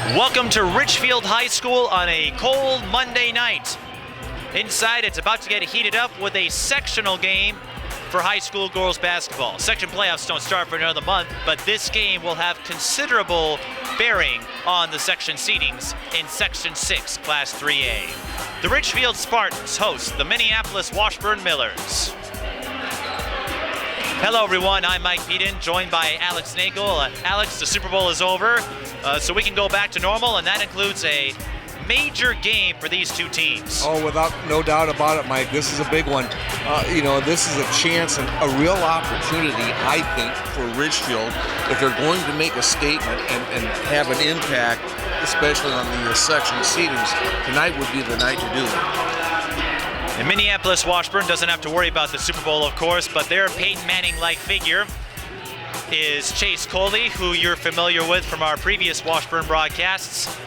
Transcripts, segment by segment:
Welcome to Richfield High School on a cold Monday night. Inside, it's about to get heated up with a sectional game for high school girls basketball. Section playoffs don't start for another month, but this game will have considerable bearing on the section seedings in Section 6, Class 3A. The Richfield Spartans host the Minneapolis Washburn Millers. Hello everyone, I'm Mike Peden, joined by Alex Nagel. Alex, the Super Bowl is over, so we can go back to normal, and that includes a major game for these two teams. Oh, without no doubt about it, Mike. This is a big one. This is a chance and a real opportunity, I think, for Richfield if they're going to make a statement and have an impact, especially on the section seedings. Tonight would be the night to do it. And Minneapolis Washburn doesn't have to worry about the Super Bowl, of course, but their Peyton Manning-like figure is Chase Coley, who you're familiar with from our previous Washburn broadcasts.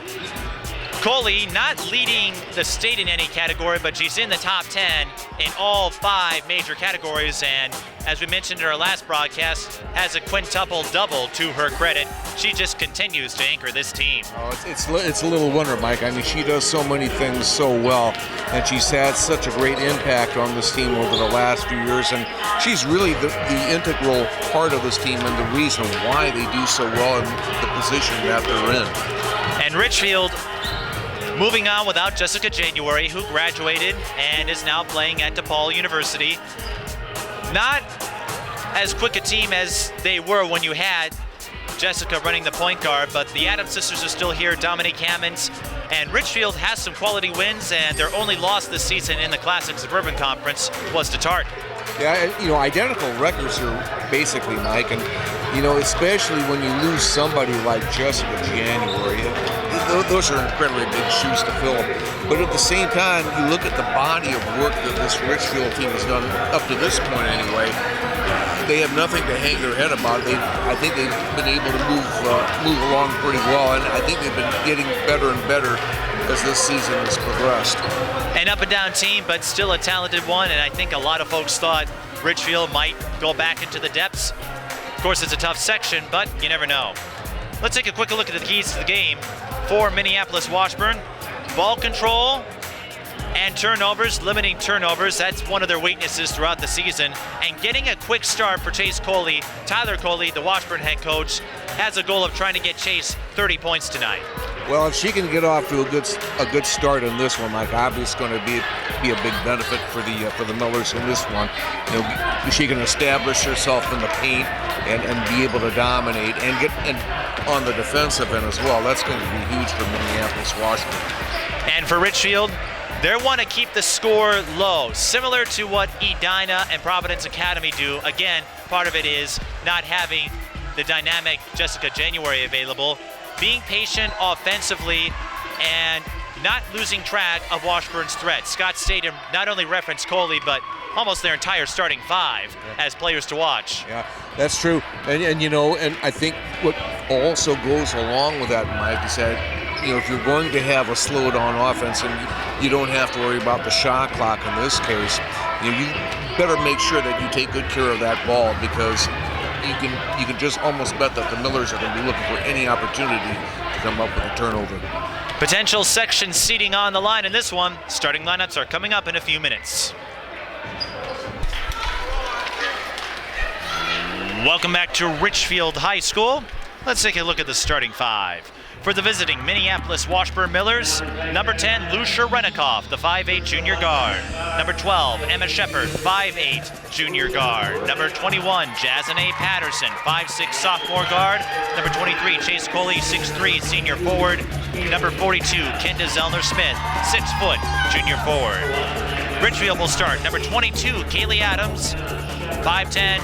Coley not leading the state in any category, but she's in the top 10 in all 5 major categories, and as we mentioned in our last broadcast, has a quintuple double to her credit. She just continues to anchor this team. Oh, it's a little wonder, Mike. I mean, she does so many things so well, and she's had such a great impact on this team over the last few years, and she's really the integral part of this team and the reason why they do so well in the position that they're in. And Richfield moving on without Jessica January, who graduated and is now playing at DePaul University. Not as quick a team as they were when you had Jessica running the point guard, but the Adams sisters are still here, Dominique Hammonds, and Richfield has some quality wins, and their only loss this season in the Classic Suburban Conference was to Tart. Yeah, identical records here, basically, Mike, and, especially when you lose somebody like Jessica January, those are incredibly big shoes to fill. But at the same time, you look at the body of work that this Richfield team has done up to this point anyway, they have nothing to hang their head about. I think they've been able to move along pretty well, and I think they've been getting better and better as this season has progressed. An up and down team, but still a talented one, and I think a lot of folks thought Richfield might go back into the depths. Of course, it's a tough section, but you never know. Let's take a quick look at the keys to the game for Minneapolis Washburn. Ball control and turnovers, limiting turnovers. That's one of their weaknesses throughout the season. And getting a quick start for Chase Coley. Tyler Coley, the Washburn head coach, has a goal of trying to get Chase 30 points tonight. Well, if she can get off to a good start in this one, Mike, obviously going to be a big benefit for the Millers in this one. She can establish herself in the paint and be able to dominate and get on the defensive end as well. That's going to be huge for Minneapolis Washburn. And for Richfield, they want to keep the score low, similar to what Edina and Providence Academy do. Again, part of it is not having the dynamic Jessica January available, being patient offensively, and not losing track of Washburn's threats. Scott Stadium not only referenced Coley, but almost their entire starting 5 as players to watch. Yeah, that's true. And I think what also goes along with that, Mike, is that if you're going to have a slowed down offense and you don't have to worry about the shot clock in this case, you better make sure that you take good care of that ball, because you can just almost bet that the Millers are going to be looking for any opportunity to come up with a turnover. Potential section seating on the line in this one. Starting lineups are coming up in a few minutes. Welcome back to Richfield High School. Let's take a look at the starting 5. For the visiting Minneapolis Washburn Millers, number 10, Lucia Renikoff, the 5'8 junior guard. Number 12, Emma Shepard, 5'8 junior guard. Number 21, Jazanae Patterson, 5'6 sophomore guard. Number 23, Chase Coley, 6'3 senior forward. Number 42, Kenda Zellner-Smith, 6 foot junior forward. Richfield will start. Number 22, Kailey Adams, 5'10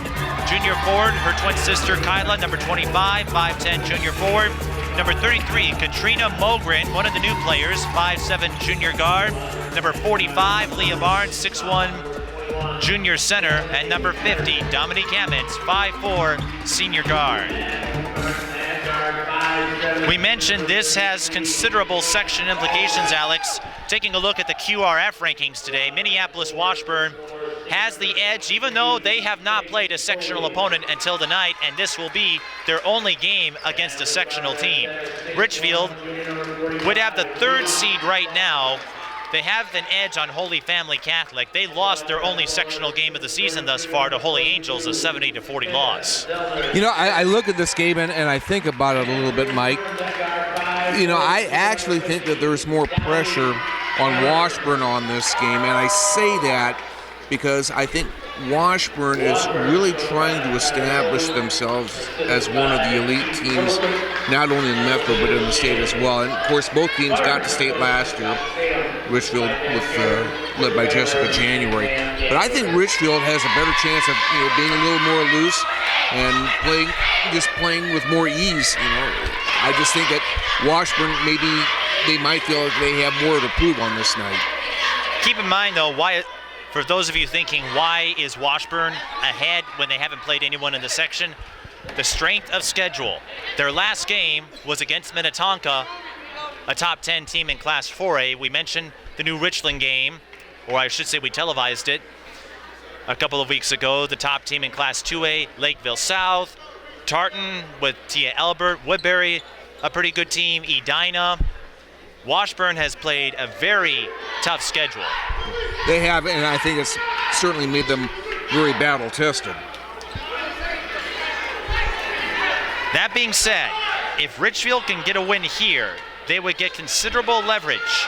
junior forward. Her twin sister, Kyla, number 25, 5'10 junior forward. Number 33, Katrina Mogren, one of the new players, 5'7 junior guard. Number 45, Leah Barnes, 6'1 junior center. And number 50, Dominique Hammonds, 5'4 senior guard. We mentioned this has considerable section implications, Alex. Taking a look at the QRF rankings today, Minneapolis Washburn has the edge, even though they have not played a sectional opponent until tonight, and this will be their only game against a sectional team. Richfield would have the 3rd seed right now. They have an edge on Holy Family Catholic. They lost their only sectional game of the season thus far to Holy Angels, a 70-40 loss. You know, I look at this game and I think about it a little bit, Mike. You know, I actually think that there's more pressure on Washburn on this game, and I say that because I think Washburn is really trying to establish themselves as one of the elite teams, not only in Metro but in the state as well. And of course, both teams got to state last year. Richfield led by Jessica January, but I think Richfield has a better chance of being a little more loose and playing with more ease. I just think that Washburn they might feel like they have more to prove on this night. Keep in mind though, for those of you thinking, why is Washburn ahead when they haven't played anyone in the section? The strength of schedule. Their last game was against Minnetonka, a top 10 team in Class 4A. We mentioned the new Richland game, or I should say we televised it a couple of weeks ago. The top team in Class 2A, Lakeville South, Tartan with Tia Albert, Woodbury, a pretty good team, Edina. Washburn has played a very tough schedule. They have, and I think it's certainly made them very battle-tested. That being said, if Richfield can get a win here, they would get considerable leverage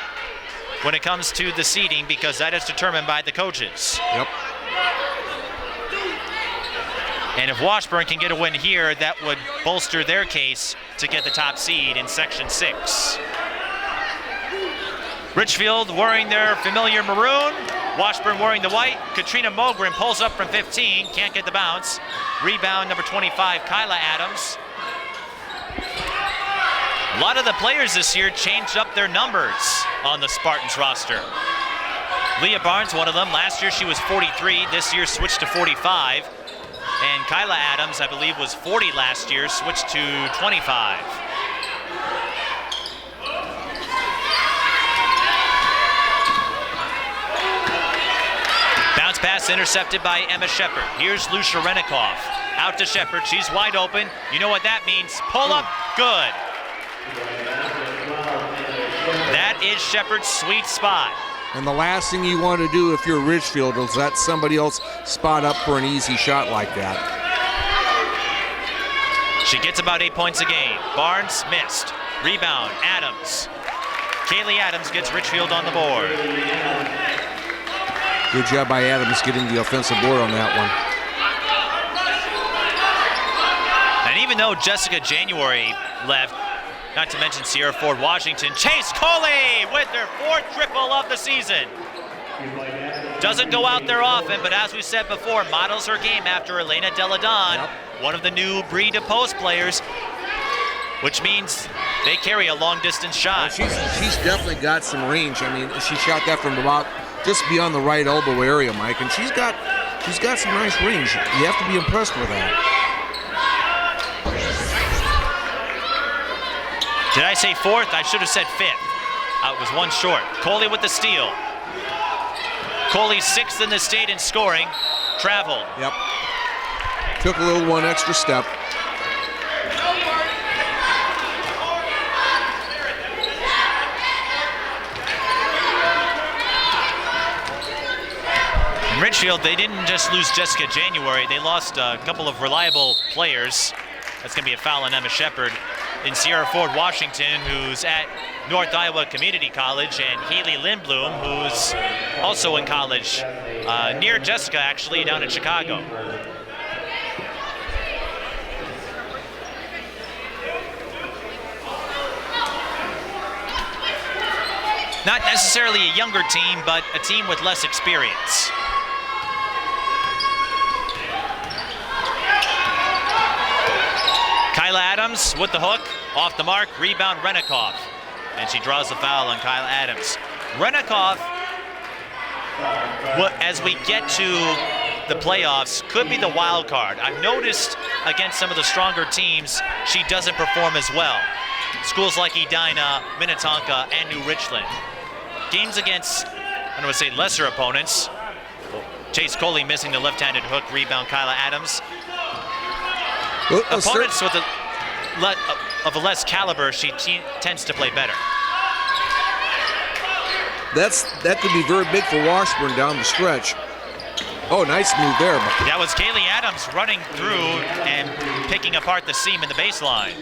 when it comes to the seeding, because that is determined by the coaches. Yep. And if Washburn can get a win here, that would bolster their case to get the top seed in Section 6. Richfield wearing their familiar maroon, Washburn wearing the white. Katrina Mogren pulls up from 15, can't get the bounce. Rebound number 25, Kyla Adams. A lot of the players this year changed up their numbers on the Spartans roster. Leah Barnes, one of them. Last year she was 43, this year switched to 45. And Kyla Adams, I believe, was 40 last year, switched to 25. Bounce pass intercepted by Emma Shepard. Here's Lucia Renikoff. Out to Shepard, she's wide open. You know what that means. Pull up, good. That is Shepard's sweet spot. And the last thing you want to do if you're Richfield is let somebody else spot up for an easy shot like that. She gets about 8 points a game. Barnes missed. Rebound, Adams. Kailey Adams gets Richfield on the board. Good job by Adams getting the offensive board on that one. And even though Jessica January left, not to mention Sierra Ford Washington, Chase Coley with their 4th triple of the season. Doesn't go out there often, but as we said before, models her game after Elena Deladon, one of the new breed of post players, which means they carry a long distance shot. She's definitely got some range. I mean, she shot that from about just beyond the right elbow area, Mike, and she's got some nice range. You have to be impressed with that. Did I say 4th? I should have said 5th. It was one short. Coley with the steal. Coley 6th in the state in scoring. Traveled. Yep. Took a little one extra step. In Richfield, they didn't just lose Jessica January. They lost a couple of reliable players. That's going to be a foul on Emma Shepard. In Sierra Ford Washington, who's at North Iowa Community College, and Haley Lindblom, who's also in college, near Jessica, actually, down in Chicago. Not necessarily a younger team, but a team with less experience. Kyla Adams with the hook, off the mark, rebound Renikoff. And she draws the foul on Kyla Adams. Renikoff, as we get to the playoffs, could be the wild card. I've noticed against some of the stronger teams, she doesn't perform as well. Schools like Edina, Minnetonka, and New Richland. Games against, I don't want to say lesser opponents, Chase Coley missing the left-handed hook. Rebound, Kyla Adams. Opponents with of a less caliber, she tends to play better. That could be very big for Washburn down the stretch. Oh, nice move there. That was Kailey Adams running through and picking apart the seam in the baseline.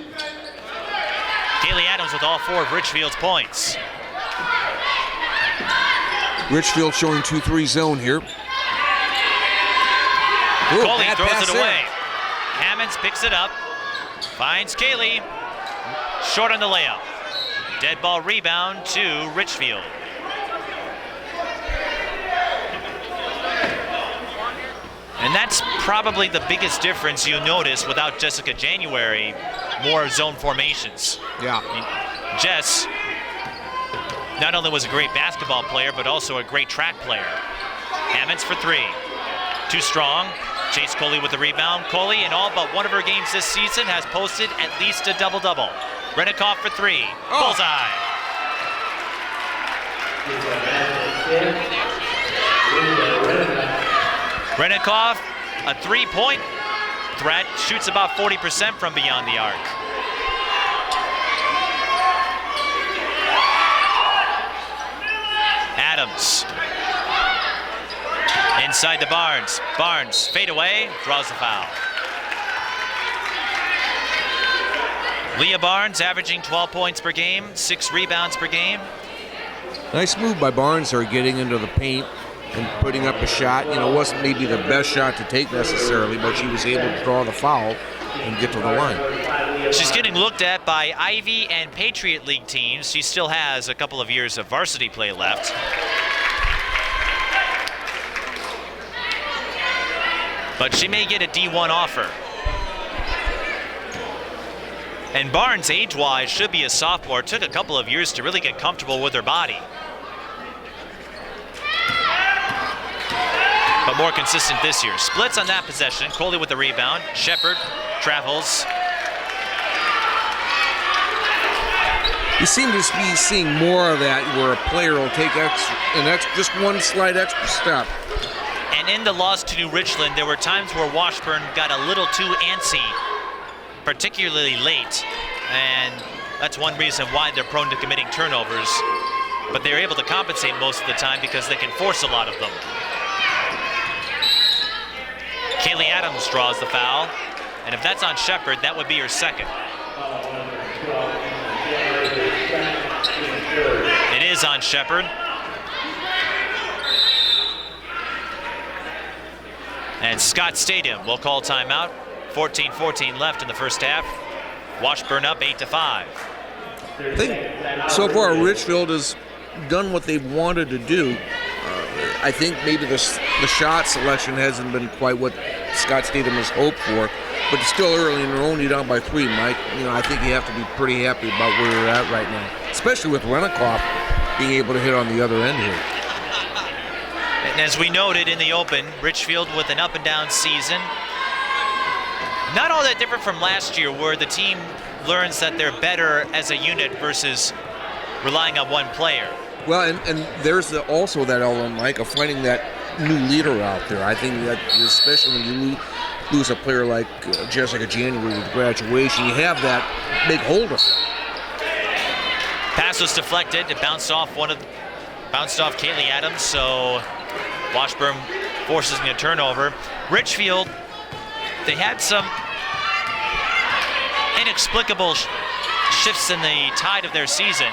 Kailey Adams with all 4 of Richfield's points. Richfield showing 2-3 zone here. Ooh, Coley throws it there. away. Hammonds picks it up, finds Kailey, short on the layup. Dead ball rebound to Richfield. And that's probably the biggest difference you notice without Jessica January, more zone formations. Yeah. I mean, Jess not only was a great basketball player, but also a great track player. Hammonds for 3. Too strong. Chase Coley with the rebound. Coley, in all but one of her games this season, has posted at least a double-double. Renikoff for 3. Bullseye. Renikoff, a 3-point threat, shoots about 40% from beyond the arc. Adams. Inside to Barnes. Barnes, fade away, draws the foul. Leah Barnes averaging 12 points per game, 6 rebounds per game. Nice move by Barnes there, getting into the paint and putting up a shot. You know, wasn't maybe the best shot to take necessarily, but she was able to draw the foul and get to the line. She's getting looked at by Ivy and Patriot League teams. She still has a couple of years of varsity play left. But she may get a D1 offer. And Barnes, age-wise, should be a sophomore. Took a couple of years to really get comfortable with her body. But more consistent this year. Splits on that possession. Coley with the rebound. Shepard travels. You seem to be seeing more of that where a player will take just one slight extra step. And in the loss to New Richland, there were times where Washburn got a little too antsy, particularly late. And that's one reason why they're prone to committing turnovers. But they're able to compensate most of the time because they can force a lot of them. Kailey Adams draws the foul, and if that's on Shepard, that would be her second. It is on Shepard. And Scott Stadium will call timeout. 14-14 left in the first half. Washburn up 8-5. I think so far Richfield has done what they've wanted to do. I think maybe the shot selection hasn't been quite what Scott Stadium has hoped for, but it's still early and they're only down by 3, Mike. You know, I think you have to be pretty happy about where you're at right now, especially with Renikoff being able to hit on the other end here. And as we noted in the open, Richfield with an up and down season. Not all that different from last year where the team learns that they're better as a unit versus relying on one player. Well, and there's also that element, Mike, of finding that new leader out there. I think that especially when you lose a player like Jessica January with graduation, you have that big hold of it. Pass was deflected. It bounced off Kailey Adams, so Washburn forces a turnover. Richfield, they had some inexplicable shifts in the tide of their season.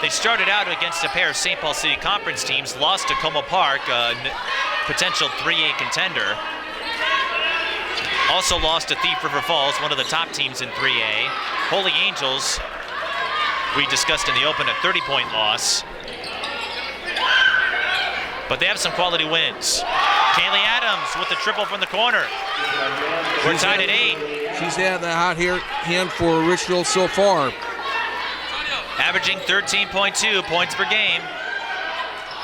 They started out against a pair of St. Paul City Conference teams, lost to Como Park, a potential 3A contender. Also lost to Thief River Falls, one of the top teams in 3A. Holy Angels, we discussed in the open, a 30-point loss. But they have some quality wins. Kailey Adams with the triple from the corner. We're tied at 8. She's had the hot hand for Richfield so far. Averaging 13.2 points per game.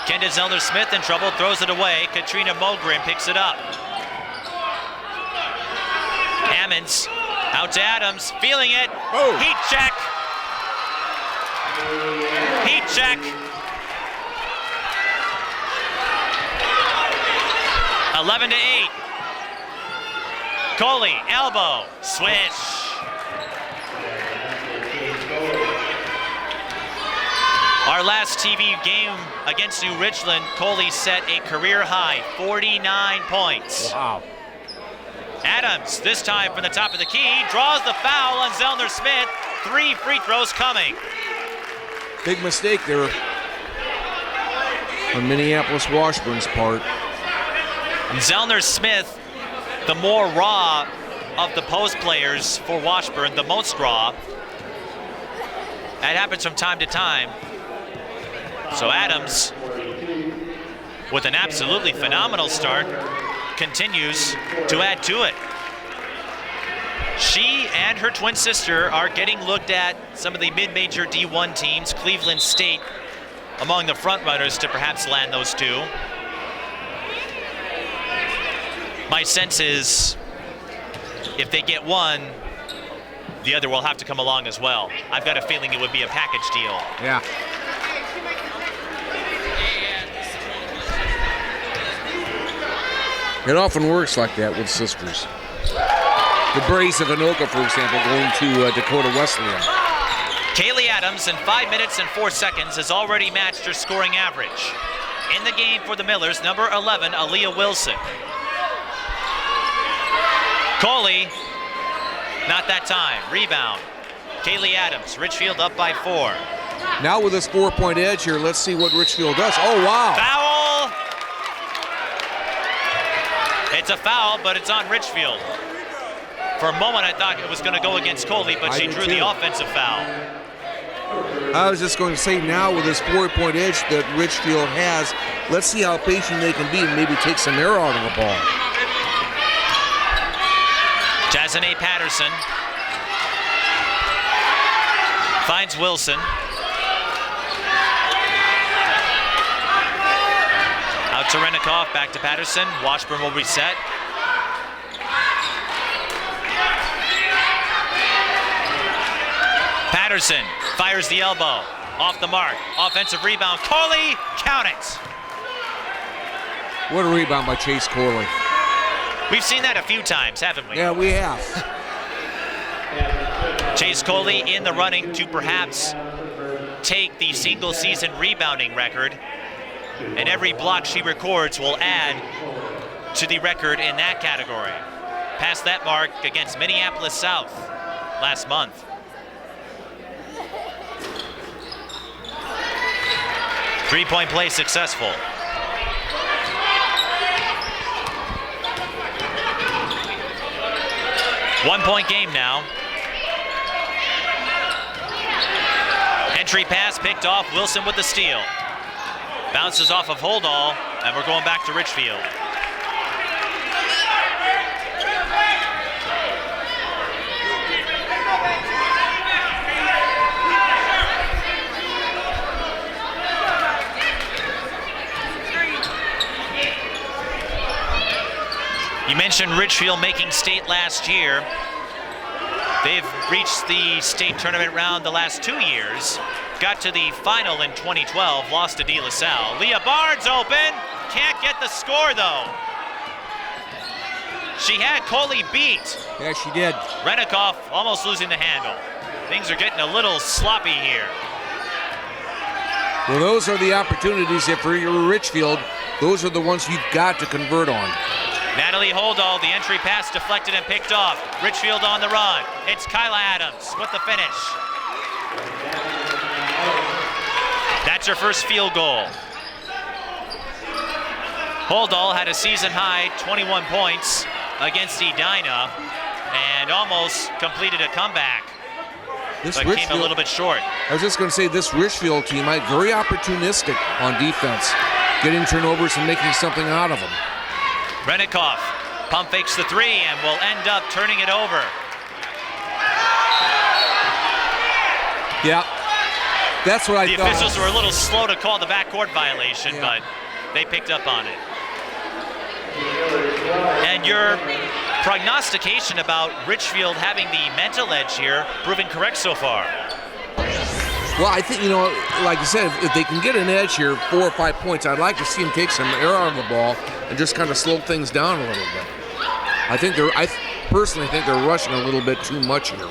Kendra Zellner-Smith in trouble, throws it away. Katrina Mogren picks it up. Hammonds out to Adams, feeling it. Oh. Heat check. Heat check. 11 to 8. Coley, elbow, switch. Our last TV game against New Richland, Coley set a career high, 49 points. Wow. Adams, this time from the top of the key, draws the foul on Zellner Smith. 3 free throws coming. Big mistake there on Minneapolis Washburn's part. Zellner Smith, the more raw of the post players for Washburn, the most raw. That happens from time to time. So Adams, with an absolutely phenomenal start, continues to add to it. She and her twin sister are getting looked at some of the mid-major D1 teams, Cleveland State among the front runners to perhaps land those two. My sense is if they get one, the other will have to come along as well. I've got a feeling it would be a package deal. Yeah. It often works like that with sisters. The Braves of Anoka, for example, going to Dakota Wesleyan. Kailey Adams, in 5 minutes and 4 seconds, has already matched her scoring average. In the game for the Millers, number 11, Aaliyah Wilson. Coley, not that time. Rebound. Kailey Adams, Richfield up by 4. Now with this 4-point edge here, let's see what Richfield does. Oh, wow. Foul! It's a foul, but it's on Richfield. For a moment, I thought it was going to go against Coley, but she drew the offensive foul. I was just going to say, now with this 4-point edge that Richfield has, let's see how patient they can be and maybe take some air out of the ball. Jasmine Patterson finds Wilson. Out to Renikoff, back to Patterson. Washburn will reset. Patterson fires the elbow, off the mark. Offensive rebound, Coley, count it. What a rebound by Chase Coley. We've seen that a few times, haven't we? Yeah, we have. Chase Coley in the running to perhaps take the single season rebounding record, and every block she records will add to the record in that category. Passed that mark against Minneapolis South last month. Three-point play successful. One-point game now. Entry pass picked off, Wilson with the steal. Bounces off of Holdall, and we're going back to Richfield. You mentioned Richfield making state last year. They've reached the state tournament round the last 2 years. Got to the final in 2012, lost to De La Salle. Leah Barnes open, can't get the score though. She had Coley beat. Yeah, she did. Renikoff almost losing the handle. Things are getting a little sloppy here. Well, those are the opportunities that for your Richfield, those are the ones you've got to convert on. Natalie Holdall, the entry pass deflected and picked off. Richfield on the run. It's Kyla Adams with the finish. That's her first field goal. Holdall had a season high 21 points against Edina and almost completed a comeback, but came a little bit short. I was just going to say, this Richfield team, very opportunistic on defense, getting turnovers and making something out of them. Renikoff pump fakes the three and will end up turning it over. Yeah, that's what I thought. The officials were a little slow to call the backcourt violation, but they picked up on it. And your prognostication about Richfield having the mental edge here, proven correct so far. Well, I think, like I said, if they can get an edge here, 4 or 5 points, I'd like to see them take some air out of the ball and just kind of slow things down a little bit. I personally think they're rushing a little bit too much here.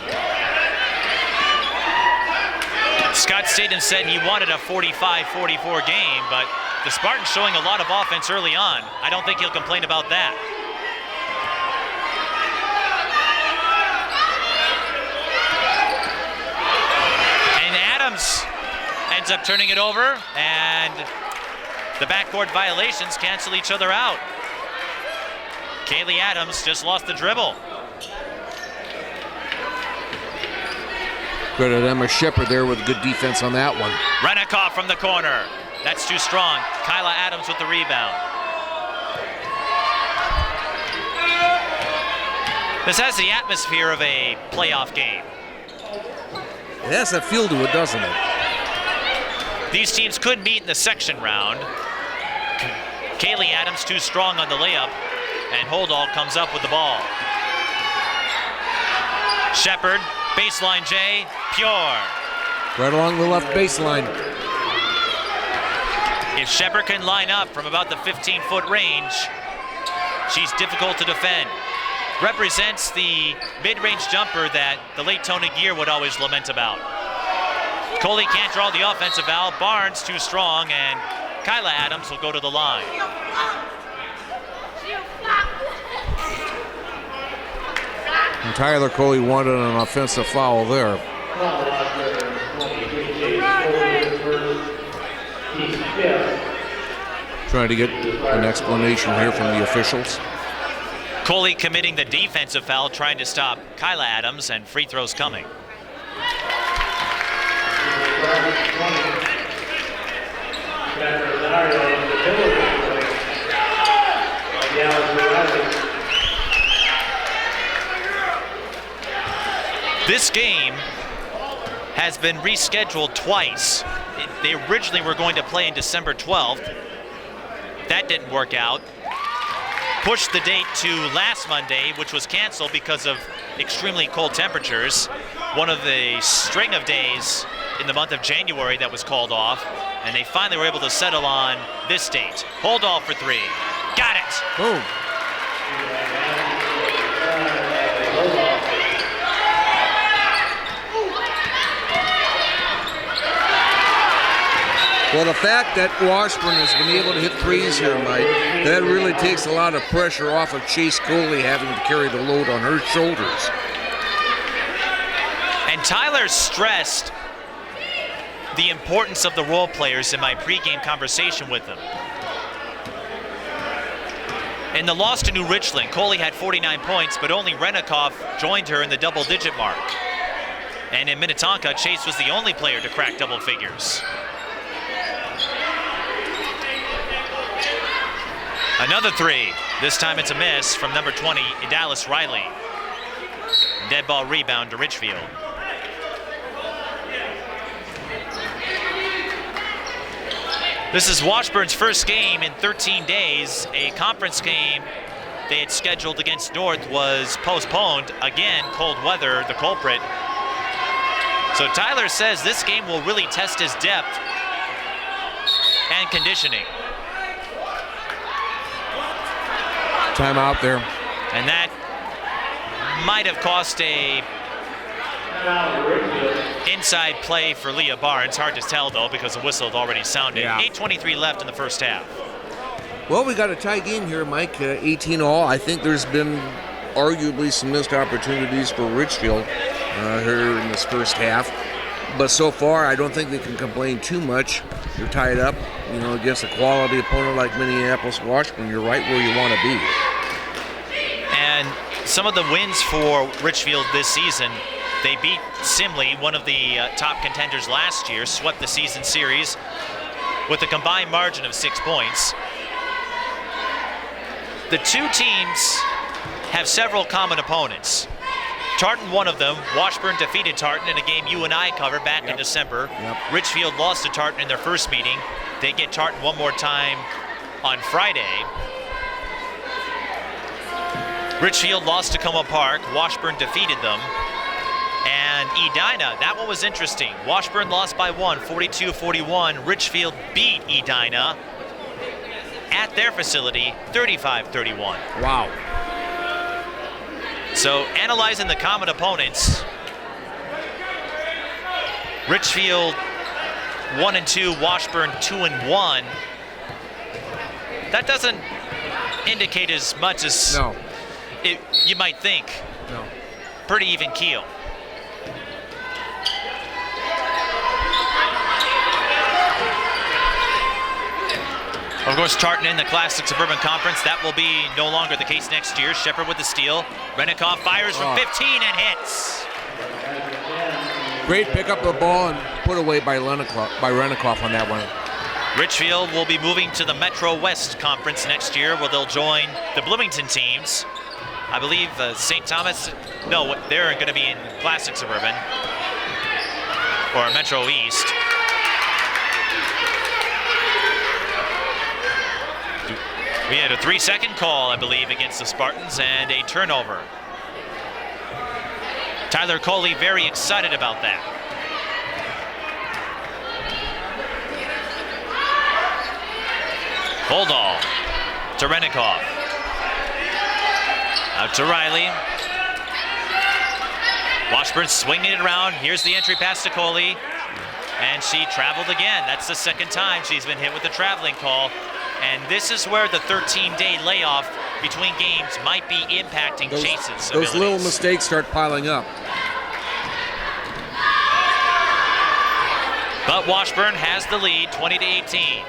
Scott Statham said he wanted a 45-44 game, but the Spartans showing a lot of offense early on. I don't think he'll complain about that. And Adams ends up turning it over, and the backcourt violations cancel each other out. Kailey Adams just lost the dribble. Credit Emma Shepard there with good defense on that one. Renikoff from the corner. That's too strong. Kyla Adams with the rebound. This has the atmosphere of a playoff game. It has that feel to it, doesn't it? These teams could meet in the section round. Kailey Adams too strong on the layup, and Holdall comes up with the ball. Shepard, baseline J, pure. Right along the left baseline. If Shepard can line up from about the 15-foot range, she's difficult to defend. Represents the mid-range jumper that the late Tony Gear would always lament about. Coley can't draw the offensive foul. Barnes too strong, and Kyla Adams will go to the line. And Tyler Coley wanted an offensive foul there. Trying to get an explanation here from the officials. Coley committing the defensive foul, trying to stop Kyla Adams, and free throws coming. This game has been rescheduled twice. They originally were going to play in December 12th. That didn't work out. Pushed the date to last Monday, which was canceled because of extremely cold temperatures. One of the string of days in the month of January that was called off, and they finally were able to settle on this date. Holdall for three. Got it! Boom. Well, the fact that Washburn has been able to hit threes here, Mike, that really takes a lot of pressure off of Chase Coley having to carry the load on her shoulders. And Tyler stressed the importance of the role players in my pregame conversation with them. In the loss to New Richland, Coley had 49 points, but only Renikoff joined her in the double-digit mark. And in Minnetonka, Chase was the only player to crack double figures. Another three. This time it's a miss from number 20, Dallas Riley. Dead ball rebound to Richfield. This is Washburn's first game in 13 days. A conference game they had scheduled against North was postponed. Again, cold weather, the culprit. So Tyler says this game will really test his depth and conditioning. Timeout there. And that might have cost a inside play for Leah Barnes. Hard to tell, though, because the whistle had already sounded. Yeah. 8:23 left in the first half. Well, we got a tie game here, Mike, 18 all. I think there's been arguably some missed opportunities for Richfield here in this first half. But so far, I don't think they can complain too much. You're tied up, against a quality opponent like Minneapolis Washburn. You're right where you want to be. And some of the wins for Richfield this season, they beat Simley, one of the top contenders last year, swept the season series with a combined margin of 6 points. The two teams have several common opponents. Tartan, one of them. Washburn defeated Tartan in a game you and I covered back in December. Richfield lost to Tartan in their first meeting. They get Tartan one more time on Friday. Richfield lost to Como Park. Washburn defeated them. And Edina, that one was interesting. Washburn lost by 1, 42-41. Richfield beat Edina at their facility, 35-31. Wow. So analyzing the common opponents, Richfield 1-2, Washburn 2-1. That doesn't indicate as much as No. you might think. No. Pretty even keel. Of course, Tartan in the Classic Suburban Conference. That will be no longer the case next year. Shepard with the steal. Renikoff fires from 15 and hits. Great pick up the ball and put away by Renikoff on that one. Richfield will be moving to the Metro West Conference next year, where they'll join the Bloomington teams. I believe St. Thomas, no, they're going to be in Classic Suburban or Metro East. We had a 3-second call, I believe, against the Spartans and a turnover. Tyler Coley very excited about that. Holdall to Renikoff. Out to Riley. Washburn swinging it around. Here's the entry pass to Coley. And she traveled again. That's the second time she's been hit with the traveling call. And this is where the 13-day layoff between games might be impacting Chase's Those little mistakes start piling up. But Washburn has the lead, 20-18.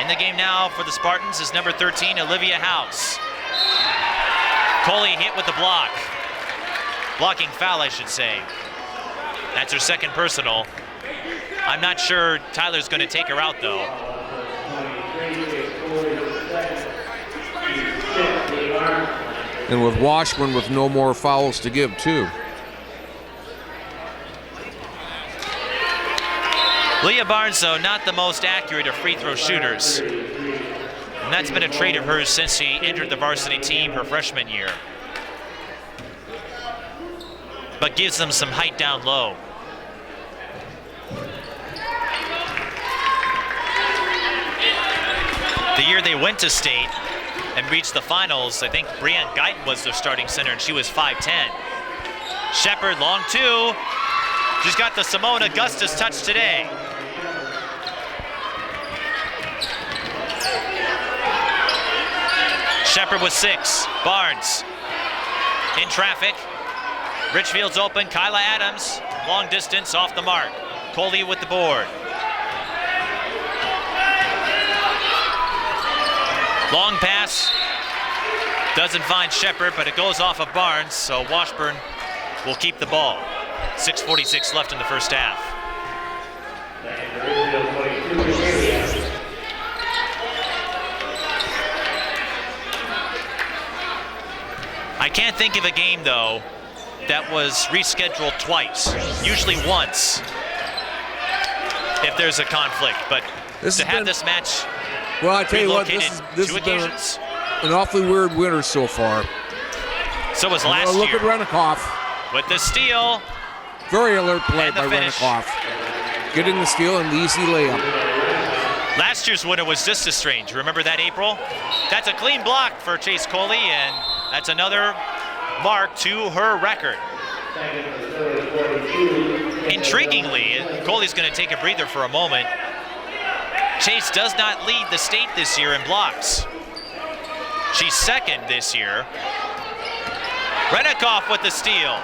In the game now for the Spartans is number 13, Olivia House. Coley hit with the block. Blocking foul, I should say. That's her second personal. I'm not sure Tyler's going to take her out, though. And with Washburn with no more fouls to give, too. Leah Barnes, though, not the most accurate of free throw shooters. And that's been a trait of hers since she entered the varsity team her freshman year. But gives them some height down low. The year they went to state and reached the finals, I think Brianne Guyton was their starting center, and she was 5'10". Shepard, long two. She's got the Simone Augustus touch today. Shepard with 6. Barnes in traffic. Richfield's open. Kyla Adams, long distance, off the mark. Coley with the board. Long pass. Doesn't find Shepard, but it goes off of Barnes, so Washburn will keep the ball. 6:46 left in the first half. I can't think of a game, though, that was rescheduled twice, usually once, if there's a conflict. But to have this match well, I tell you what, this two has been occasions. An awfully weird winter so far. So was last Look year. at Renikoff. With the steal. Very alert play by finish. Renikoff. Getting the steal and the easy layup. Last year's winner was just as strange. Remember that, April? That's a clean block for Chase Coley, and that's another mark to her record. Intriguingly, Coley's going to take a breather for a moment. Chase does not lead the state this year in blocks. She's second this year. Renikoff with the steal.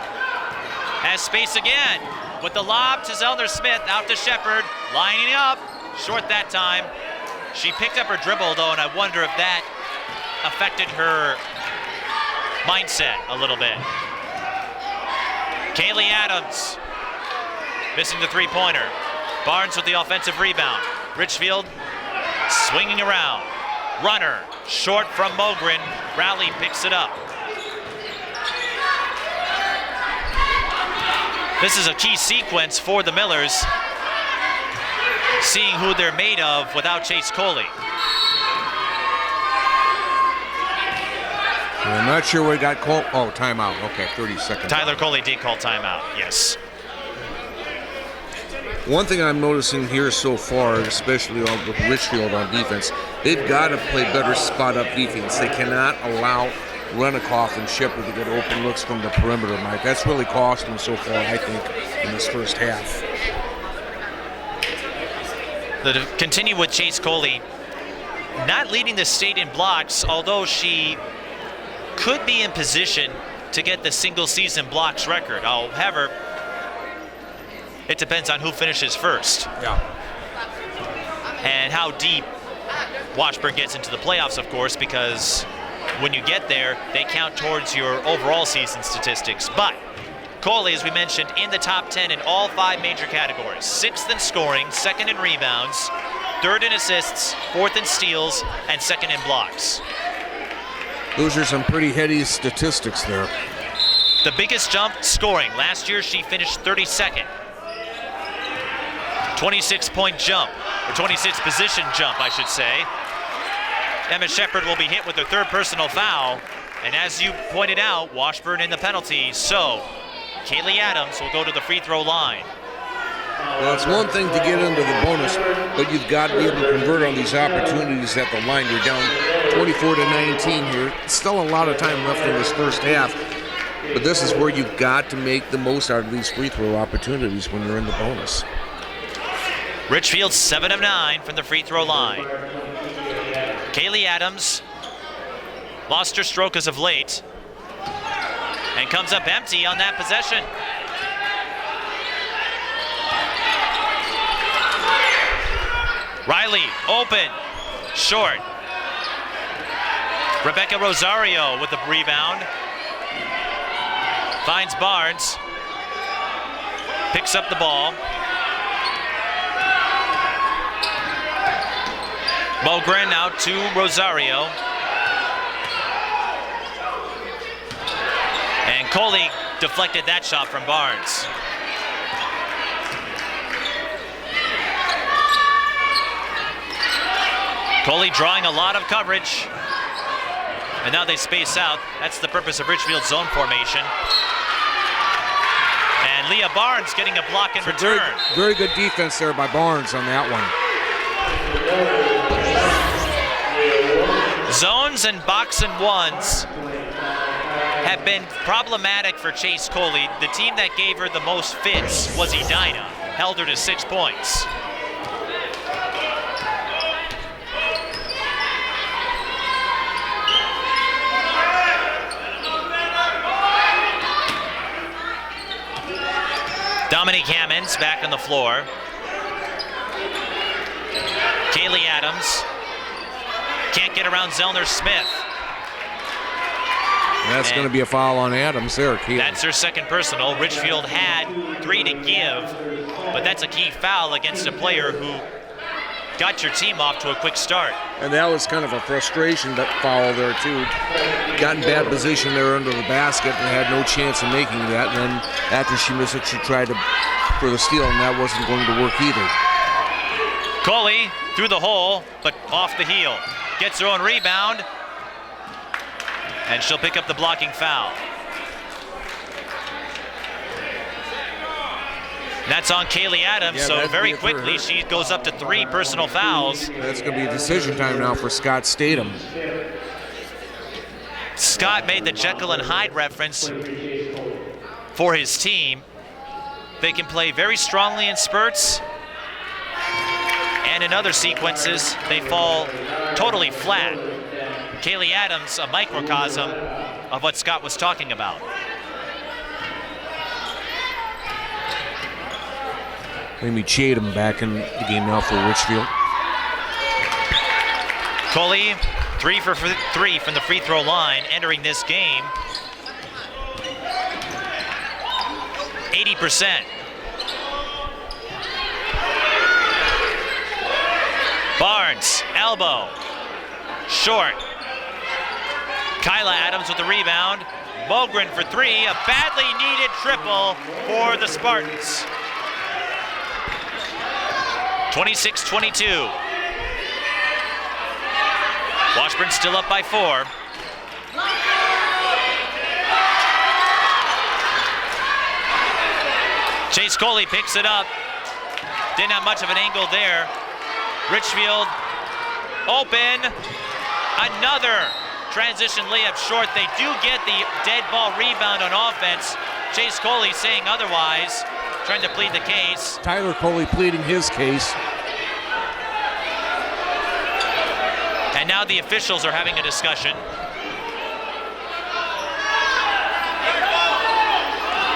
Has space again with the lob to Zellner Smith, out to Shepard, lining up, short that time. She picked up her dribble, though, and I wonder if that affected her mindset a little bit. Kailey Adams missing the three-pointer. Barnes with the offensive rebound. Richfield swinging around. Runner, short from Mogren. Rowley picks it up. This is a key sequence for the Millers, seeing who they're made of without Chase Coley. I'm not sure we got called. Oh, timeout. Okay, 30 seconds. Tyler Coley did call timeout, yes. One thing I'm noticing here so far, especially with Richfield on defense, they've got to play better spot-up defense. They cannot allow Renikoff and Shepard to get open looks from the perimeter, Mike. That's really cost them so far, I think, in this first half. To continue with Chase Coley, not leading the state in blocks, although she could be in position to get the single-season blocks record. However, it depends on who finishes first. Yeah. And how deep Washburn gets into the playoffs, of course, because when you get there, they count towards your overall season statistics. But Coley, as we mentioned, in the top 10 in all 5 major categories. 6th in scoring, 2nd in rebounds, 3rd in assists, 4th in steals, and 2nd in blocks. Those are some pretty heady statistics there. The biggest jump scoring. Last year, she finished 32nd. 26-point jump, or 26 position jump, I should say. Emma Shepard will be hit with her 3rd personal foul. And as you pointed out, Washburn in the penalty. So Kailey Adams will go to the free throw line. Well, it's one thing to get into the bonus, but you've got to be able to convert on these opportunities at the line. You're down 24-19 here. Still a lot of time left in this first half, but this is where you've got to make the most out of these free throw opportunities when you're in the bonus. Richfield 7 of 9 from the free throw line. Kailey Adams lost her stroke as of late and comes up empty on that possession. Riley, open, short. Rebecca Rosario with the rebound. Finds Barnes. Picks up the ball. Mogren out to Rosario. And Coley deflected that shot from Barnes. Coley drawing a lot of coverage. And now they space out. That's the purpose of Richfield's zone formation. And Leah Barnes getting a block in return. Very good defense there by Barnes on that one. Zones and box and ones have been problematic for Chase Coley. The team that gave her the most fits was Edina, held her to 6 points. Dominique Hammonds back on the floor. Kailey Adams can't get around Zellner Smith. That's going to be a foul on Adams there, Kailey. That's her 2nd personal. Richfield had 3 to give, but that's a key foul against a player who got your team off to a quick start. And that was kind of a frustration foul there, too. Got in bad position there under the basket and had no chance of making that. And then after she missed it, she tried for the steal, and that wasn't going to work either. Coley through the hole, but off the heel. Gets her own rebound, and she'll pick up the blocking foul. That's on Kailey Adams, so very quickly she goes up to 3 personal fouls. That's going to be a decision time now for Scott Statham. Scott made the Jekyll and Hyde reference for his team. They can play very strongly in spurts, and in other sequences, they fall totally flat. Kailey Adams, a microcosm of what Scott was talking about. Amy Chatham back in the game now for Richfield. Coley, 3 for 3 from the free throw line, entering this game. 80%. Barnes, elbow, short. Kyla Adams with the rebound. Mogren for 3, a badly needed triple for the Spartans. 26-22. Washburn still up by 4. Chase Coley picks it up. Didn't have much of an angle there. Richfield open. Another transition layup short. They do get the dead ball rebound on offense. Chase Coley saying otherwise, trying to plead the case. Tyler Coley pleading his case. And now the officials are having a discussion.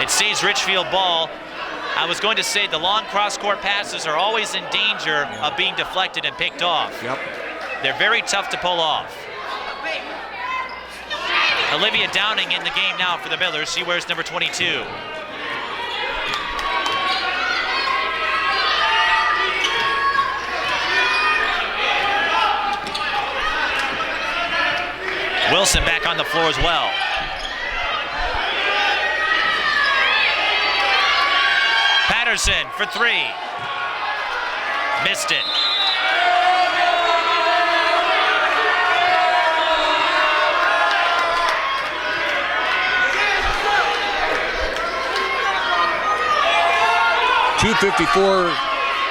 It stays Richfield ball. I was going to say the long cross-court passes are always in danger of being deflected and picked off. Yep. They're very tough to pull off. Olivia Downing in the game now for the Millers. She wears number 22. Wilson back on the floor as well. Patterson for three. Missed it. .254,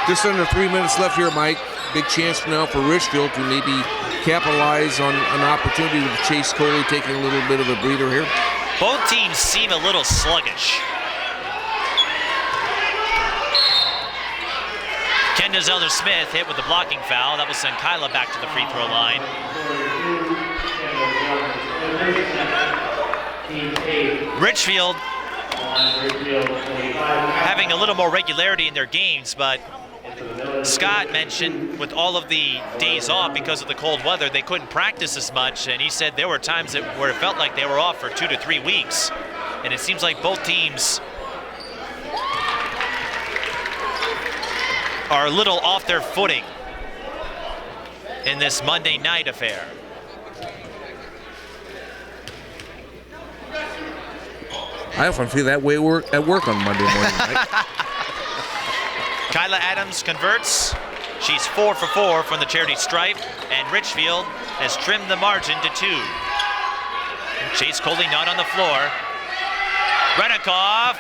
just under 3 minutes left here, Mike. Big chance now for Richfield to maybe capitalize on an opportunity with Chase Coley taking a little bit of a breather here. Both teams seem a little sluggish. Kendra Zeller-Smith hit with the blocking foul. That will send Kyla back to the free throw line. Richfield having a little more regularity in their games, but Scott mentioned with all of the days off because of the cold weather, they couldn't practice as much, and he said there were times where it felt like they were off for 2 to 3 weeks, and it seems like both teams are a little off their footing in this Monday night affair. I often feel that way at work on Monday morning, Mike. Kyla Adams converts. She's 4 for 4 from the charity stripe, and Richfield has trimmed the margin to 2. Chase Coley not on the floor. Renikoff.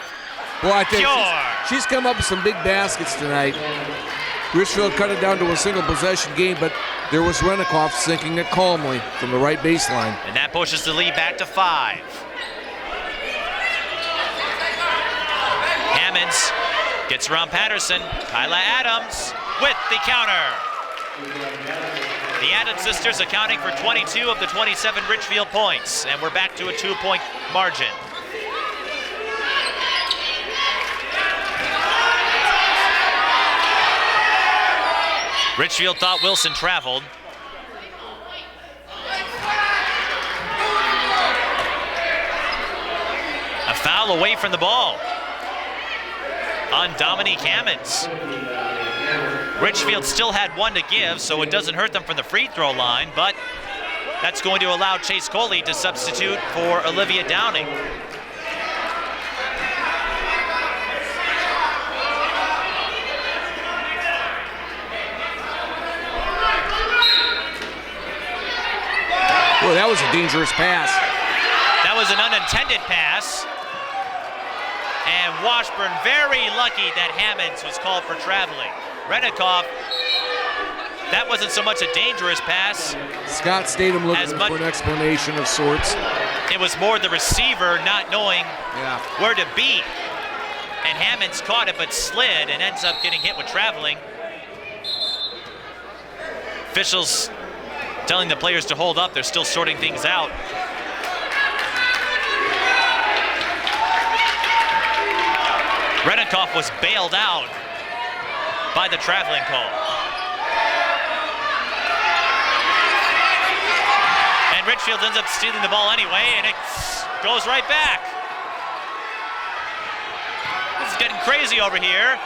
Boy, I think Pure. she's come up with some big baskets tonight. Richfield cut it down to a single possession game, but there was Renikoff sinking it calmly from the right baseline. And that pushes the lead back to 5. Hammonds gets around Patterson. Kyla Adams with the counter. The Adams sisters accounting for 22 of the 27 Richfield points, and we're back to a 2-point margin. Richfield thought Wilson traveled. A foul away from the ball on Dominique Hammonds. Richfield still had 1 to give, so it doesn't hurt them from the free throw line, but that's going to allow Chase Coley to substitute for Olivia Downing. Boy, that was a dangerous pass. That was an unintended pass. And Washburn very lucky that Hammonds was called for traveling. Renikoff, that wasn't so much a dangerous pass. Scott Statham looking for an explanation of sorts. It was more the receiver not knowing where to be. And Hammonds caught it but slid and ends up getting hit with traveling. Officials telling the players to hold up. They're still sorting things out. Renikoff was bailed out by the traveling call. And Richfield ends up stealing the ball anyway, and it goes right back. This is getting crazy over here.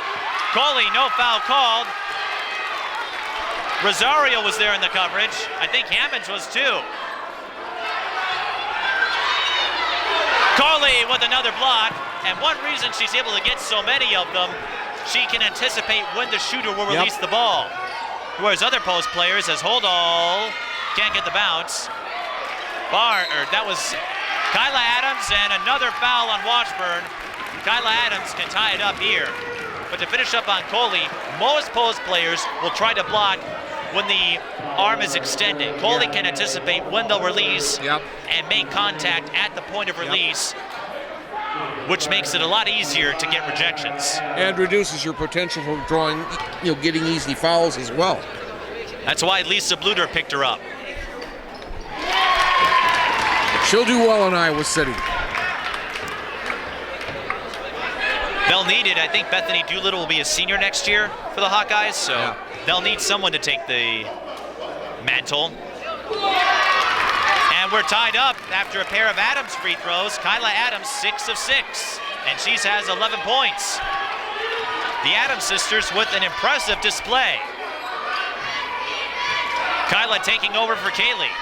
Coley, no foul called. Rosario was there in the coverage. I think Hammonds was too. Coley with another block, and one reason she's able to get so many of them, she can anticipate when the shooter will release the ball. Whereas other post players, as hold all, can't get the bounce. That was Kyla Adams, and another foul on Washburn. Kyla Adams can tie it up here. But to finish up on Coley, most post players will try to block when the arm is extended. Coley can anticipate when they'll release and make contact at the point of release, which makes it a lot easier to get rejections. And reduces your potential for drawing, getting easy fouls as well. That's why Lisa Bluter picked her up. She'll do well in Iowa City. They'll need it. I think Bethany Doolittle will be a senior next year for the Hawkeyes, so they'll need someone to take the mantle. And we're tied up after a pair of Adams free throws. Kyla Adams, 6 of 6, and she has 11 points. The Adams sisters with an impressive display. Kyla taking over for Kailey.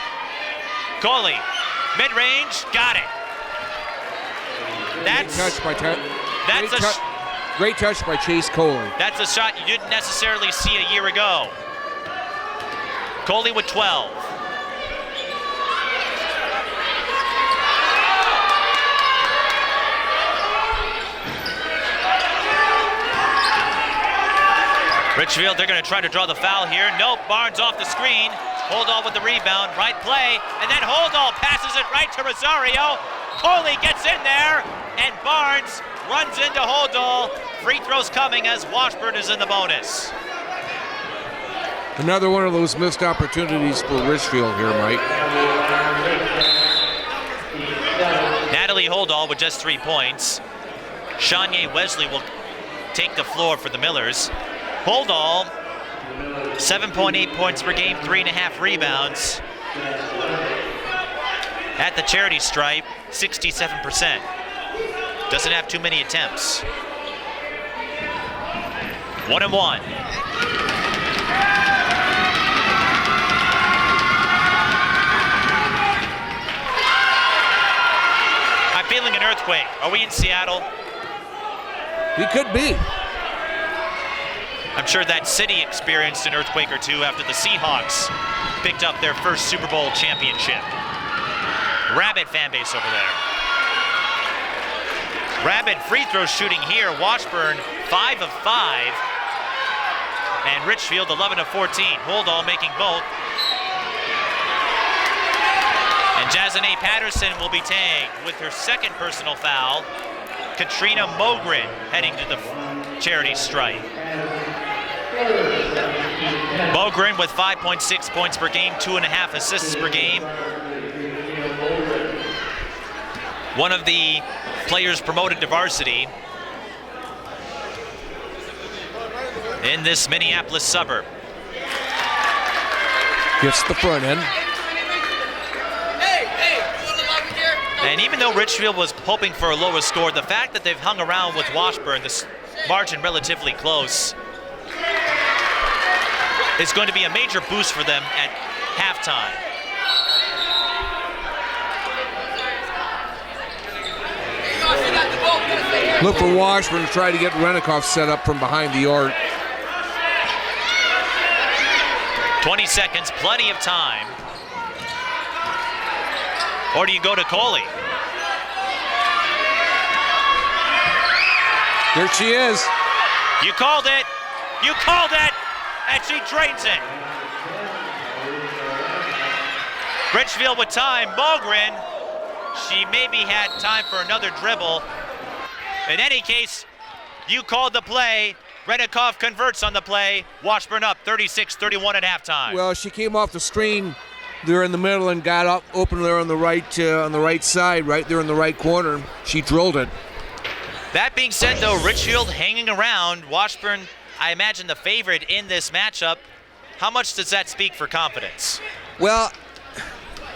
Coley, mid-range, got it. Great touch by Chase Coley. That's a shot you didn't necessarily see a year ago. Coley with 12. Richfield, they're going to try to draw the foul here. Nope, Barnes off the screen. Holdall with the rebound, right play, and then Holdall passes it right to Rosario. Coley gets in there, and Barnes runs into Holdall. Free throws coming as Washburn is in the bonus. Another one of those missed opportunities for Richfield here, Mike. Natalie Holdall with just 3 points. Shania Wesley will take the floor for the Millers. Holdall, 7.8 points per game, 3.5 rebounds. At the charity stripe, 67%. Doesn't have too many attempts. 1 and 1. I'm feeling an earthquake. Are we in Seattle? We could be. I'm sure that city experienced an earthquake or two after the Seahawks picked up their first Super Bowl championship. Rabid fan base over there. Rabid free throw shooting here. Washburn 5 of 5. And Richfield 11 of 14. Holdall making both. And Jazanae Patterson will be tagged with her second personal foul. Katrina Mogren heading to the charity stripe. Mogren with 5.6 points per game, 2.5 assists per game. One of the players promoted to varsity in this Minneapolis suburb. Gets the front end. And even though Richfield was hoping for a lower score, the fact that they've hung around with Washburn, this margin relatively close, is going to be a major boost for them at halftime. Look for Washburn to try to get Renikoff set up from behind the arc. 20 seconds, plenty of time. Or do you go to Coley? There she is. You called it. You called it. And she drains it. Richfield with time. Mogren. She maybe had time for another dribble. In any case, you called the play. Renikoff converts on the play. Washburn up 36-31 at halftime. Well, she came off the screen there in the middle and got up open there on the right side, right there in the right corner. She drilled it. That being said, though, Richfield hanging around. Washburn, I imagine, the favorite in this matchup. How much does that speak for confidence? Well,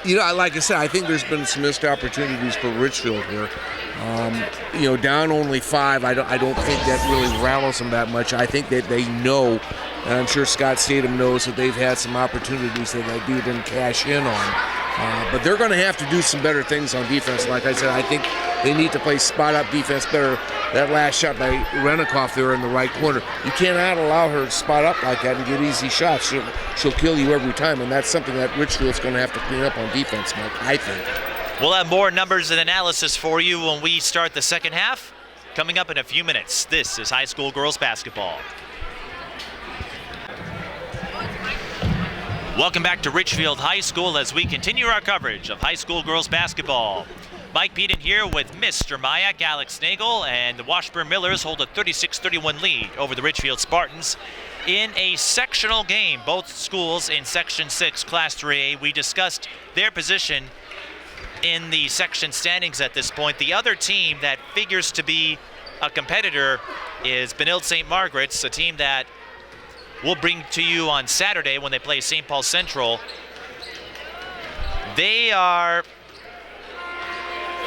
like I said, I think there's been some missed opportunities for Richfield here. Down only 5, I don't think that really rattles them that much. I think that they know, and I'm sure Scott Statham knows that they've had some opportunities that they didn't cash in on. But they're going to have to do some better things on defense. Like I said, I think they need to play spot-up defense better. That last shot by Renikoff there in the right corner, you cannot allow her to spot up like that and get easy shots. She'll kill you every time, and that's something that Richfield's going to have to clean up on defense, Mike, I think. We'll have more numbers and analysis for you when we start the second half. coming up in a few minutes. This is high school girls basketball. Welcome back to Richfield High School as we continue our coverage of high school girls basketball. Mike Beaton here with Mr. Mayak, Alex Nagel, and the Washburn Millers hold a 36-31 lead over the Richfield Spartans in a sectional game. Both schools in Section 6, Class 3A. We discussed their position in the section standings at this point. The other team that figures to be a competitor is Benilde St. Margaret's, a team that we'll bring to you on Saturday when they play St. Paul Central. They are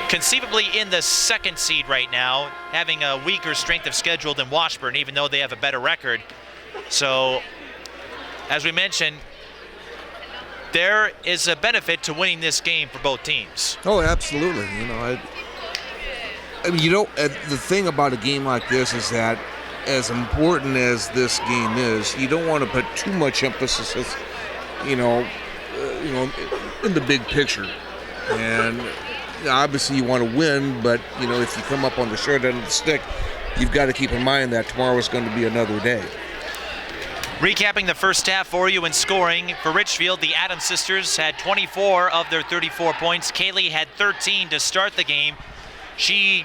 conceivably in the second seed right now, having a weaker strength of schedule than Washburn, even though they have a better record. So, as we mentioned, there is a benefit to winning this game for both teams. Oh, absolutely. I mean, the thing about a game like this is that as important as this game is, you don't want to put too much emphasis, in the big picture. And obviously you want to win, but, if you come up on the short end of the stick, you've got to keep in mind that tomorrow is going to be another day. Recapping the first half for you in scoring for Richfield, the Adams sisters had 24 of their 34 points. Kailey had 13 to start the game. She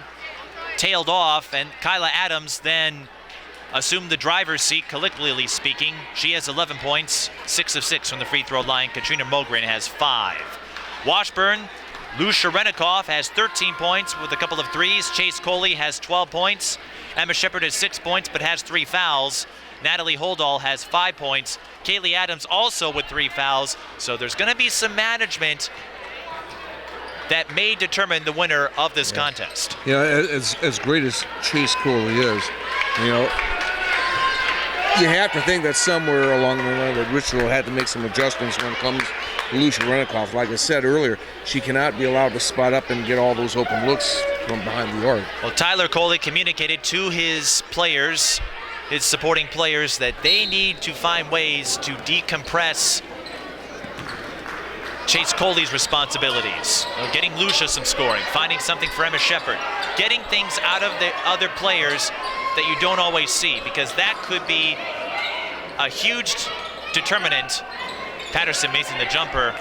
tailed off, and Kyla Adams then assumed the driver's seat, colloquially speaking. She has 11 points, 6 of 6 from the free throw line. Katrina Mogren has 5. Washburn, Lucia Renikoff has 13 points with a couple of threes. Chase Coley has 12 points. Emma Shepard has 6 points but has 3 fouls. Natalie Holdall has 5 points. Kailey Adams also with 3 fouls. So there's going to be some management that may determine the winner of this contest. Yeah, as great as Chase Coley is, you have to think that somewhere along the line that Richfield had to make some adjustments when it comes to Lucia Renikoff. Like I said earlier, she cannot be allowed to spot up and get all those open looks from behind the arc. Well, Tyler Coley communicated to his players, his supporting players, that they need to find ways to decompress Chase Coley's responsibilities. Getting Lucia some scoring, finding something for Emma Shepard, getting things out of the other players that you don't always see, because that could be a huge determinant. Patterson making the jumper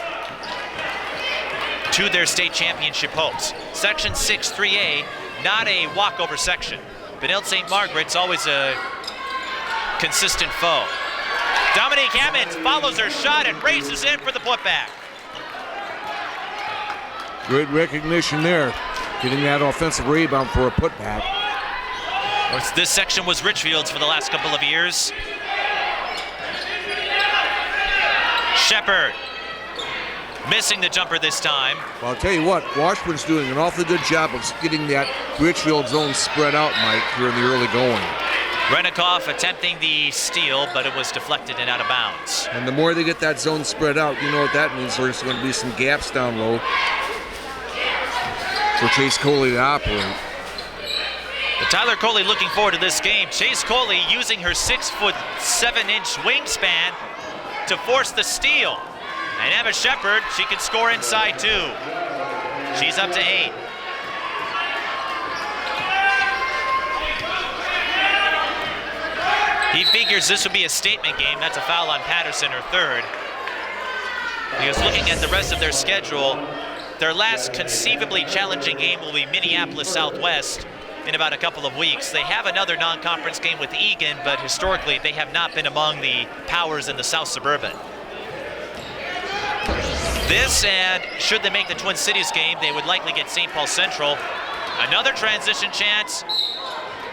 to their state championship hopes. Section 6 3A, not a walkover section. Benilde St. Margaret's always a consistent foe. Dominique Hammonds follows her shot and races in for the putback. Good recognition there, getting that offensive rebound for a putback. This section was Richfield's for the last couple of years. Shepard missing the jumper this time. Well, I'll tell you what, Washburn's doing an awfully good job of getting that Richfield zone spread out, Mike, here in the early going. Renikoff attempting the steal, but it was deflected and out of bounds. And the more they get that zone spread out, you know what that means. There's going to be some gaps down low for Chase Coley to operate. But Tyler Coley looking forward to this game. Chase Coley using her 6'7" wingspan to force the steal. And Emma Shepard, she can score inside too. She's up to 8. He figures this will be a statement game. That's a foul on Patterson, her third. Because looking at the rest of their schedule, their last conceivably challenging game will be Minneapolis Southwest in about a couple of weeks. They have another non-conference game with Egan, but historically they have not been among the powers in the South Suburban. This, and should they make the Twin Cities game, they would likely get St. Paul Central. Another transition chance,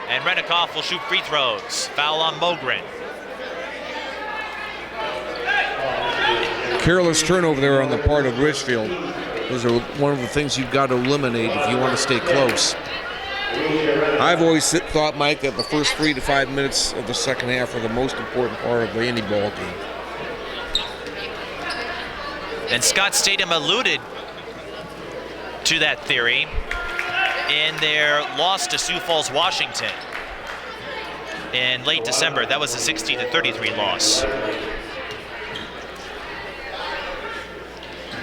and Renikoff will shoot free throws. Foul on Mogren. Careless turnover there on the part of Richfield. Those are one of the things you've got to eliminate if you want to stay close. I've always thought, Mike, that the first 3 to 5 minutes of the second half are the most important part of any ball game. And Scott Statham alluded to that theory in their loss to Sioux Falls, Washington in late December. That was a 60-33 loss.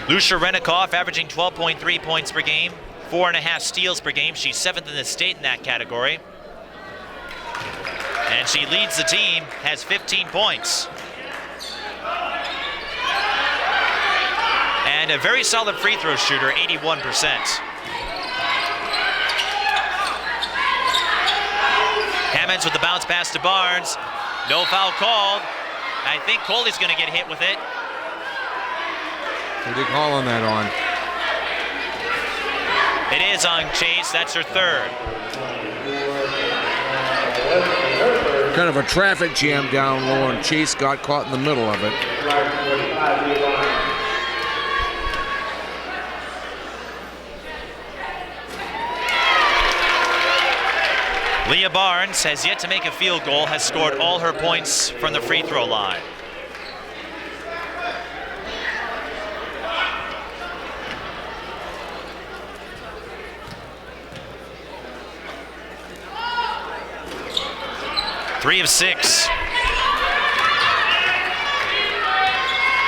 Lucia Renikoff averaging 12.3 points per game, 4.5 steals per game. She's 7th in the state in that category. And she leads the team, has 15 points. And a very solid free throw shooter, 81%. Hammonds with the bounce pass to Barnes. No foul called. I think Coley's going to get hit with it. Who did call on that on? It is on Chase. That's her third. Kind of a traffic jam down low, and Chase got caught in the middle of it. Leah Barnes has yet to make a field goal, has scored all her points from the free throw line. Three of 6.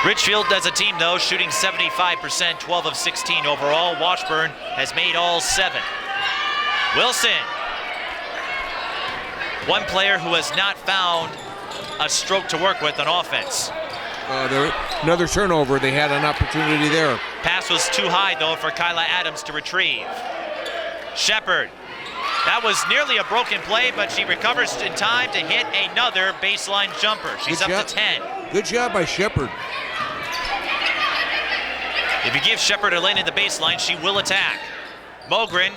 Richfield as a team, though, shooting 75%, 12 of 16 overall. Washburn has made all 7. Wilson. One player who has not found a stroke to work with on offense. Another turnover. They had an opportunity there. Pass was too high, though, for Kyla Adams to retrieve. Shepard. That was nearly a broken play, but she recovers in time to hit another baseline jumper. She's up to 10. Good job by Shepard. If you give Shepard a lane in the baseline, she will attack. Mogren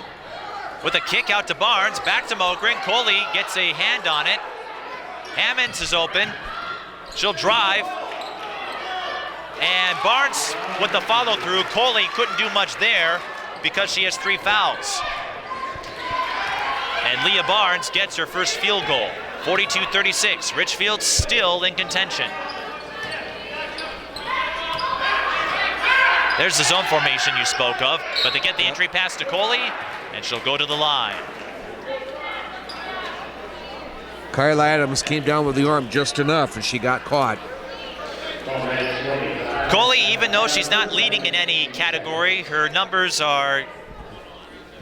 with a kick out to Barnes, back to Mogren. Coley gets a hand on it. Hammonds is open. She'll drive. And Barnes with the follow through. Coley couldn't do much there because she has 3 fouls. And Leah Barnes gets her first field goal. 42-36. Richfield still in contention. There's the zone formation you spoke of, but they get the entry pass to Coley, and she'll go to the line. Kyla Adams came down with the arm just enough, and she got caught. Coley, even though she's not leading in any category, her numbers are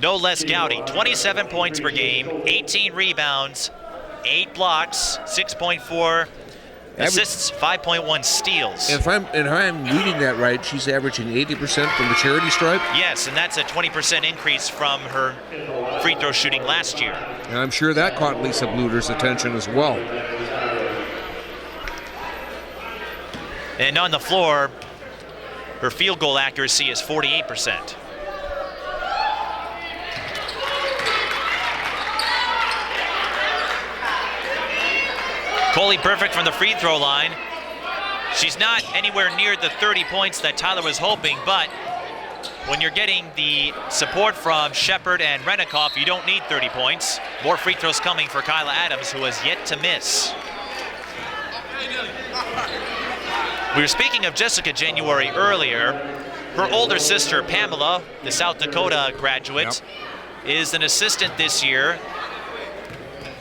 no less gaudy. 27 points per game, 18 rebounds, 8 blocks, 6.4 assists, 5.1 steals. If I'm reading that right, she's averaging 80% from the charity stripe? Yes, and that's a 20% increase from her free throw shooting last year. And I'm sure that caught Lisa Bluter's attention as well. And on the floor, her field goal accuracy is 48%. Coley perfect from the free throw line. She's not anywhere near the 30 points that Tyler was hoping, but when you're getting the support from Shepard and Renikoff, you don't need 30 points. More free throws coming for Kyla Adams, who has yet to miss. We were speaking of Jessica January earlier. Her older sister, Pamela, the South Dakota graduate, is an assistant this year.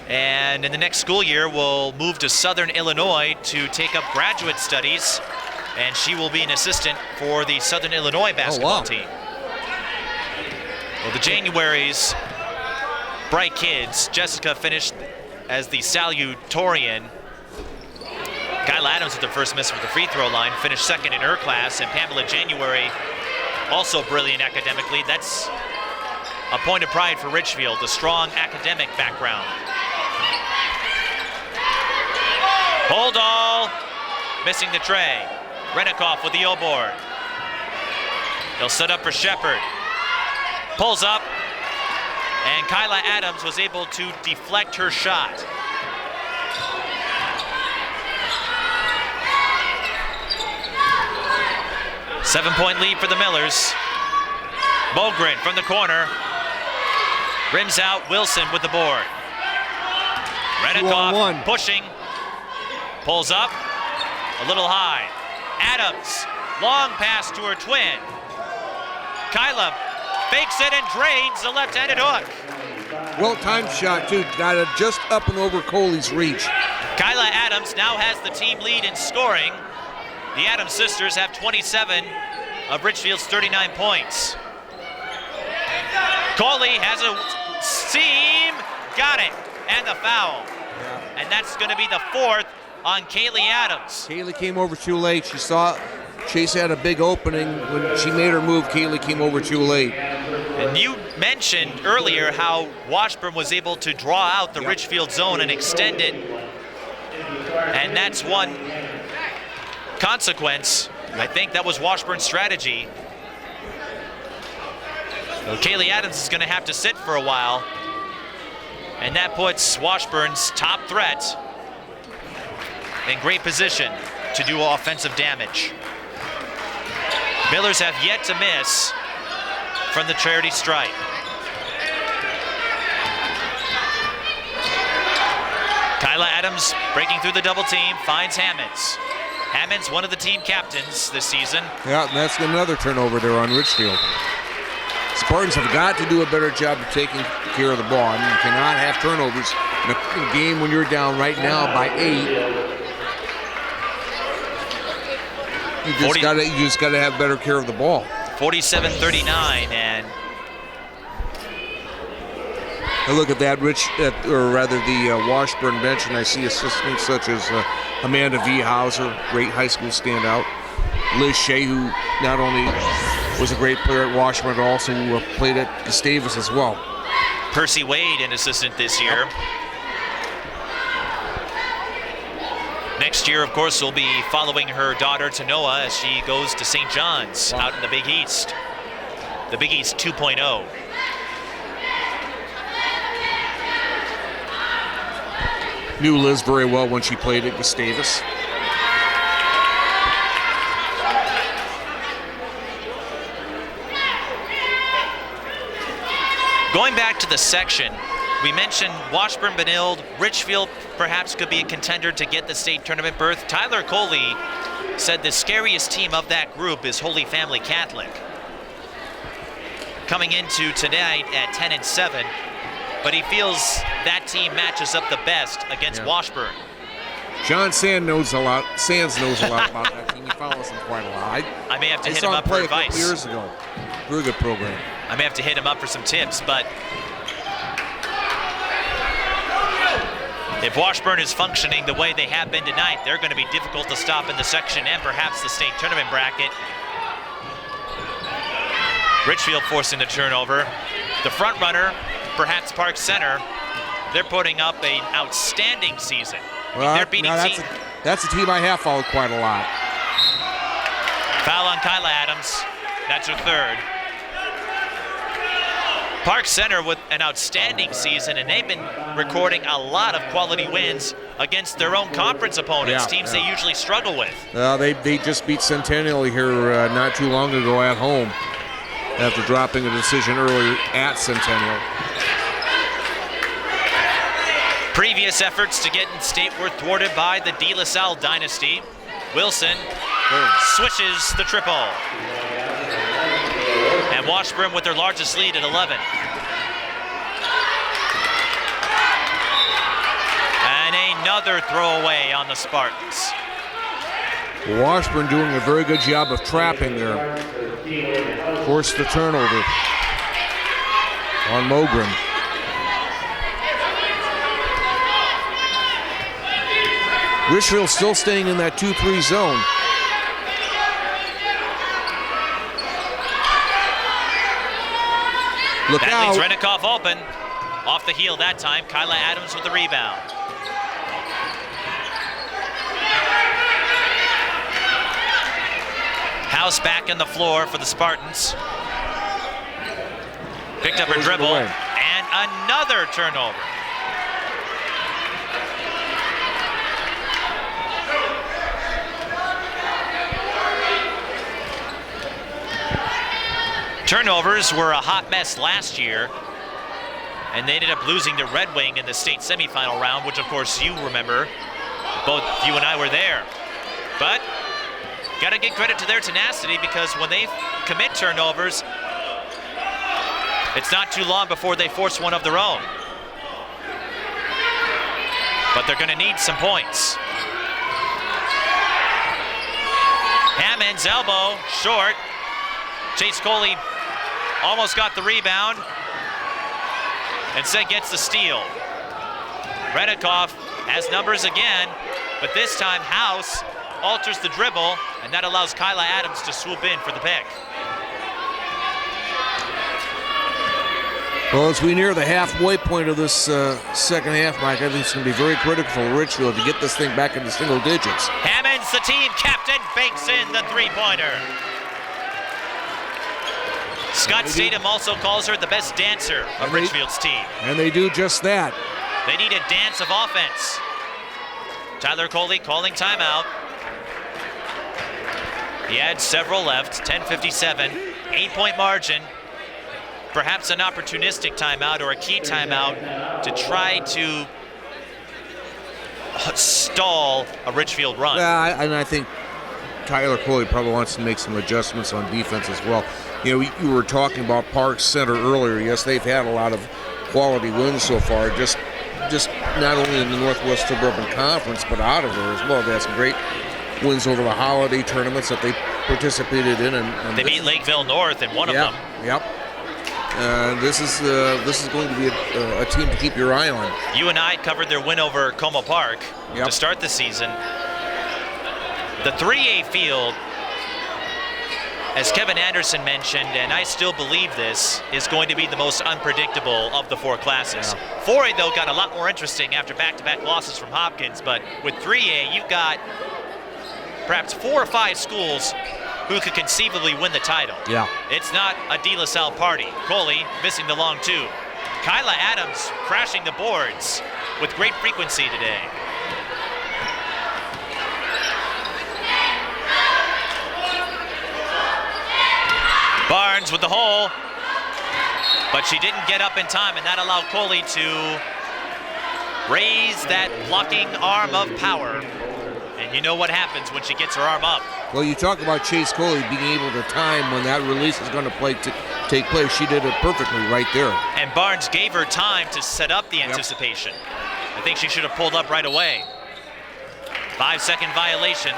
And in the next school year, will move to Southern Illinois to take up graduate studies. And she will be an assistant for the Southern Illinois basketball team. Well, the January's bright kids. Jessica finished as the salutatorian. Kyla Adams with the first miss from the free throw line, finished second in her class. And Pamela January, also brilliant academically. That's a point of pride for Richfield, a strong academic background. Holdall missing the tray. Renikoff with the O-board. They'll set up for Shepard. Pulls up, and Kyla Adams was able to deflect her shot. Seven-point lead for the Millers. Mogren from the corner. Rims out, Wilson with the board. Renikoff pushing. Pulls up, a little high. Adams, long pass to her twin. Kyla fakes it and drains the left-handed hook. Well-timed shot, too. Got it just up and over Coley's reach. Kyla Adams now has the team lead in scoring. The Adams sisters have 27 of Richfield's 39 points. Coley has a seam, got it, and the foul. Yeah. and that's going to be the 4th on Kailey Adams. Kailey came over too late. She saw Chase had a big opening. When she made her move, Kailey came over too late. And you mentioned earlier how Washburn was able to draw out the Richfield zone and extend it. And that's one consequence. I think that was Washburn's strategy. So Kailey Adams is going to have to sit for a while. And that puts Washburn's top threat in great position to do offensive damage. Millers have yet to miss from the charity stripe. Kyla Adams breaking through the double team, finds Hammonds. Hammonds, one of the team captains this season. Yeah, and that's another turnover there on Richfield. Spartans have got to do a better job of taking care of the ball. I mean, you cannot have turnovers in a game when you're down right now by 8. You just got to have better care of the ball. 47-39, and I look at that the Washburn bench, and I see assistants such as Amanda V. Hauser, great high school standout. Liz Shea, who not only was a great player at Washburn, but also played at Gustavus as well. Percy Wade, an assistant this year. Next year, of course, we'll be following her daughter Tanoa as she goes to St. John's out in the Big East. The Big East 2.0. Knew Liz very well when she played at Gustavus. Going back to the section, we mentioned Washburn, Benilde, Richfield perhaps could be a contender to get the state tournament berth. Tyler Coley said the scariest team of that group is Holy Family Catholic. Coming into tonight at 10-7, but he feels that team matches up the best against Washburn. John Sands knows a lot about that team. He follows them quite a lot. I may have to hit him up for advice. A couple years ago. Very good program. I may have to hit him up for some tips, but if Washburn is functioning the way they have been tonight, they're going to be difficult to stop in the section and perhaps the state tournament bracket. Richfield forcing the turnover. The front runner, perhaps Park Center, they're putting up an outstanding season. Well, they're beating that's a team I have followed quite a lot. Foul on Kyla Adams. That's her 3rd. Park Center with an outstanding season, and they've been recording a lot of quality wins against their own conference opponents, teams they usually struggle with. They just beat Centennial here not too long ago at home after dropping a decision earlier at Centennial. Previous efforts to get in state were thwarted by the De La Salle dynasty. Wilson swishes the triple. And Washburn with their largest lead at 11. And another throwaway on the Spartans. Washburn doing a very good job of trapping there. Forced the turnover on Mogren. Richfield still staying in that 2-3 zone. Look that out. leaves Renikoff open. Off the heel that time. Kyla Adams with the rebound. House back on the floor for the Spartans. Picked up her dribble. And another turnover. Turnovers were a hot mess last year, and they ended up losing to Red Wing in the state semifinal round, which of course you remember. Both you and I were there. But gotta give credit to their tenacity, because when they commit turnovers, it's not too long before they force one of their own. But they're gonna need some points. Hammond's elbow, short. Chase Coley almost got the rebound. Instead gets the steal. Renikoff has numbers again, but this time House alters the dribble, and that allows Kyla Adams to swoop in for the pick. Well, as we near the halfway point of this second half, Mike, I think it's going to be very critical for Richfield to get this thing back into single digits. Hammonds, the team captain, bakes in the three-pointer. Scott Statham also calls her the best dancer of Richfield's team. And they do just that. They need a dance of offense. Tyler Coley calling timeout. He had several left, 10:57, 8-point margin. Perhaps an opportunistic timeout or a key timeout to try to stall a Richfield run. Yeah, and I think Tyler Coley probably wants to make some adjustments on defense as well. You know, you were talking about Park Center earlier. Yes, they've had a lot of quality wins so far, just not only in the Northwest Suburban Conference, but out of there as well. They had some great wins over the holiday tournaments that they participated in. And they beat Lakeville North in one of them. Yep. This is going to be a team to keep your eye on. You and I covered their win over Como Park to start the season. The 3A field, as Kevin Anderson mentioned, and I still believe this, is going to be the most unpredictable of the four classes. 4A, though, got a lot more interesting after back-to-back losses from Hopkins, but with 3A, you've got perhaps 4 or 5 schools who could conceivably win the title. Yeah. It's not a De La Salle party. Coley missing the long two. Kyla Adams crashing the boards with great frequency today. Barnes with the hole, but she didn't get up in time, and that allowed Coley to raise that blocking arm of power. And you know what happens when she gets her arm up. Well, you talk about Chase Coley being able to time when that release is going to take place. She did it perfectly right there. And Barnes gave her time to set up the anticipation. I think she should have pulled up right away. 5-second violation.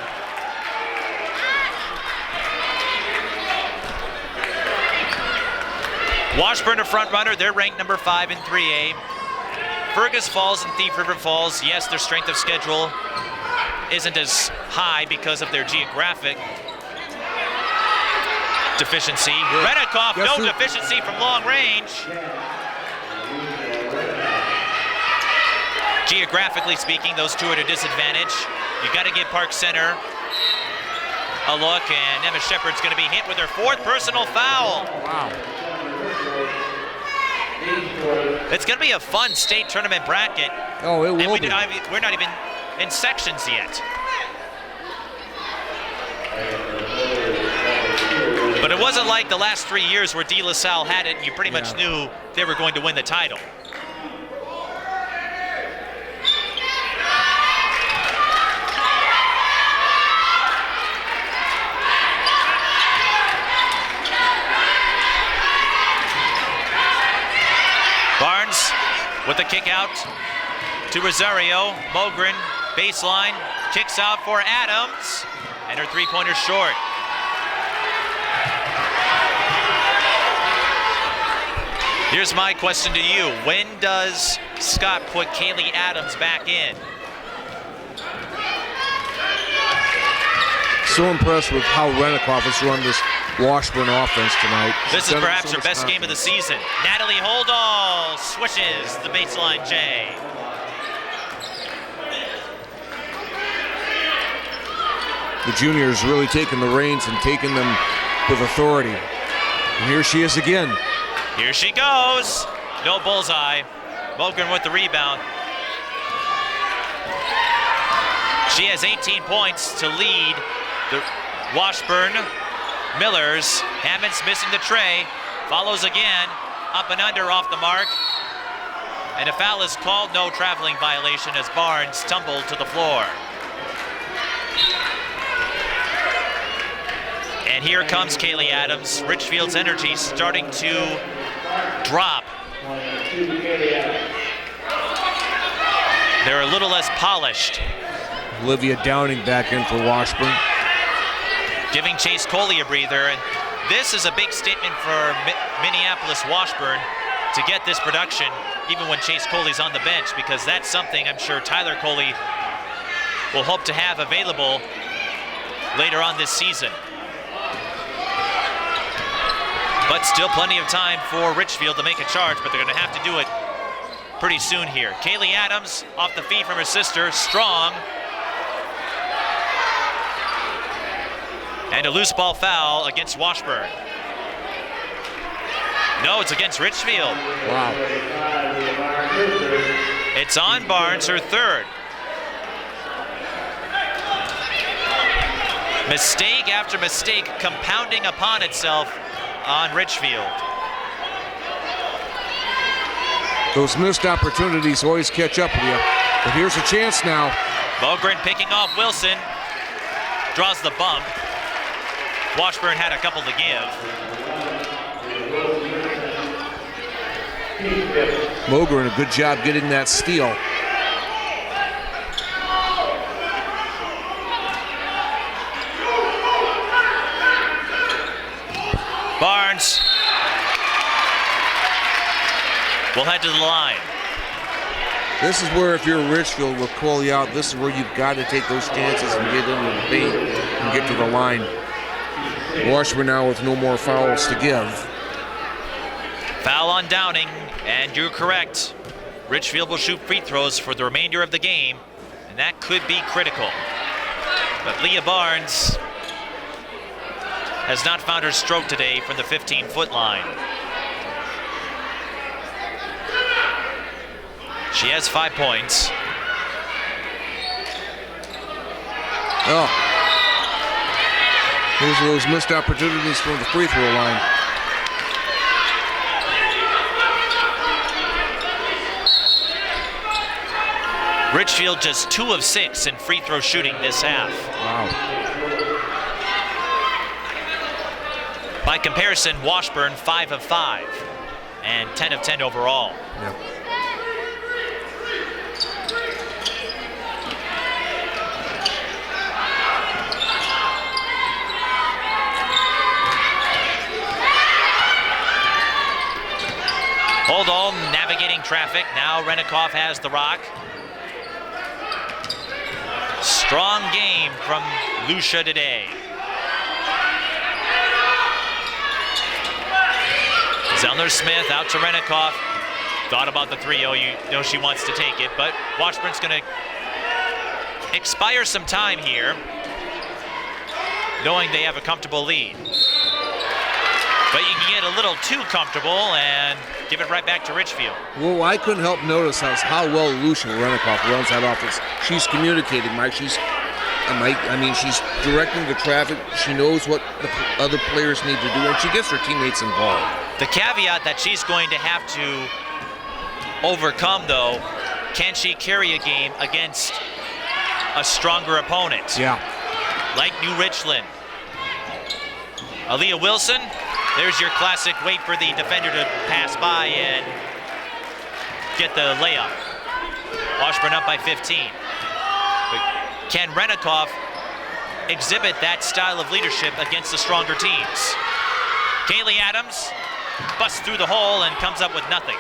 Washburn a front runner. They're ranked number 5 in 3A. Fergus Falls and Thief River Falls, yes, their strength of schedule isn't as high because of their geographic deficiency. Renikoff, no deficiency from long range. Geographically speaking, those two are at a disadvantage. You got to give Park Center a look, and Emma Shepard's going to be hit with her 4th personal foul. Wow. It's going to be a fun state tournament bracket. Oh, it will be. We're not even in sections yet. But it wasn't like the last 3 years where De La Salle had it and you pretty much knew they were going to win the title. Barnes with the kick out to Rosario. Mogren, baseline, kicks out for Adams, and her three-pointer short. Here's my question to you. When does Scott put Kailey Adams back in? So impressed with how Renikoff has run this Washburn offense tonight. This is perhaps her best game of the season. Natalie Holdall swishes the baseline J. The junior's really taking the reins and taking them with authority. And here she is again. Here she goes. No bullseye. Mogren with the rebound. She has 18 points to lead the Washburn Millers. Hammonds missing the tray. Follows again. Up and under off the mark. And a foul is called. No traveling violation as Barnes tumbled to the floor. And here comes Kailey Adams. Richfield's energy starting to drop. They're a little less polished. Olivia Downing back in for Washburn. Giving Chase Coley a breather. And this is a big statement for Minneapolis Washburn to get this production. even when Chase Coley's on the bench, because that's something I'm sure Tyler Coley will hope to have available later on this season. But still plenty of time for Richfield to make a charge, but they're going to have to do it pretty soon here. Kailey Adams off the feed from her sister, strong. And a loose ball foul against Washburn. No, it's against Richfield. Wow. It's on Barnes, her third. Mistake after mistake compounding upon itself on Richfield. Those missed opportunities always catch up with you. But here's a chance now. Mogren picking off Wilson. Draws the bump. Washburn had a couple to give. Mogren, a good job getting that steal. Barnes will head to the line. This is where, if you're Richfield with Coley out, this is where you've got to take those chances and get into the paint and get to the line. Washburn now with no more fouls to give. Foul on Downing, and you're correct. Richfield will shoot free throws for the remainder of the game, and that could be critical. But Leah Barnes has not found her stroke today from the 15-foot line. She has 5 points. Oh. Those are those missed opportunities from the free throw line. Richfield just 2 of 6 in free throw shooting this half. Wow. By comparison, Washburn 5 of 5 and 10 of 10 overall. Yep. Hold on, navigating traffic. Now Renikoff has the rock. Strong game from Lucia today. Zellner-Smith out to Renikoff. Thought about the 3-0, you know she wants to take it, but Washburn's gonna expire some time here, knowing they have a comfortable lead. But you can get a little too comfortable and give it right back to Richfield. Well, I couldn't help notice how well Lucia Renikoff runs that offense. She's communicating, Mike. She's directing the traffic. She knows what the other players need to do, and she gets her teammates involved. The caveat that she's going to have to overcome, though, can she carry a game against a stronger opponent? Yeah. Like New Richland. Aaliyah Wilson, there's your classic wait for the defender to pass by and get the layup. Washburn up by 15. But can Renikoff exhibit that style of leadership against the stronger teams? Kailey Adams busts through the hole and comes up with nothing.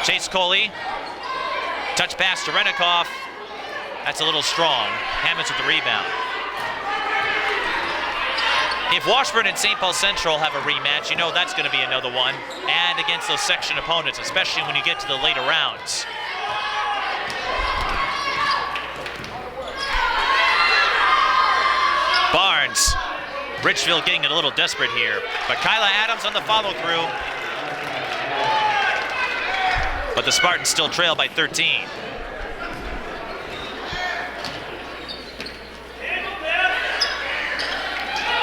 Chase Coley, touch pass to Renikoff. That's a little strong. Hammonds with the rebound. If Washburn and St. Paul Central have a rematch, you know that's going to be another one. And against those section opponents, especially when you get to the later rounds. Barnes. Richfield getting a little desperate here. But Kyla Adams on the follow-through. But the Spartans still trail by 13.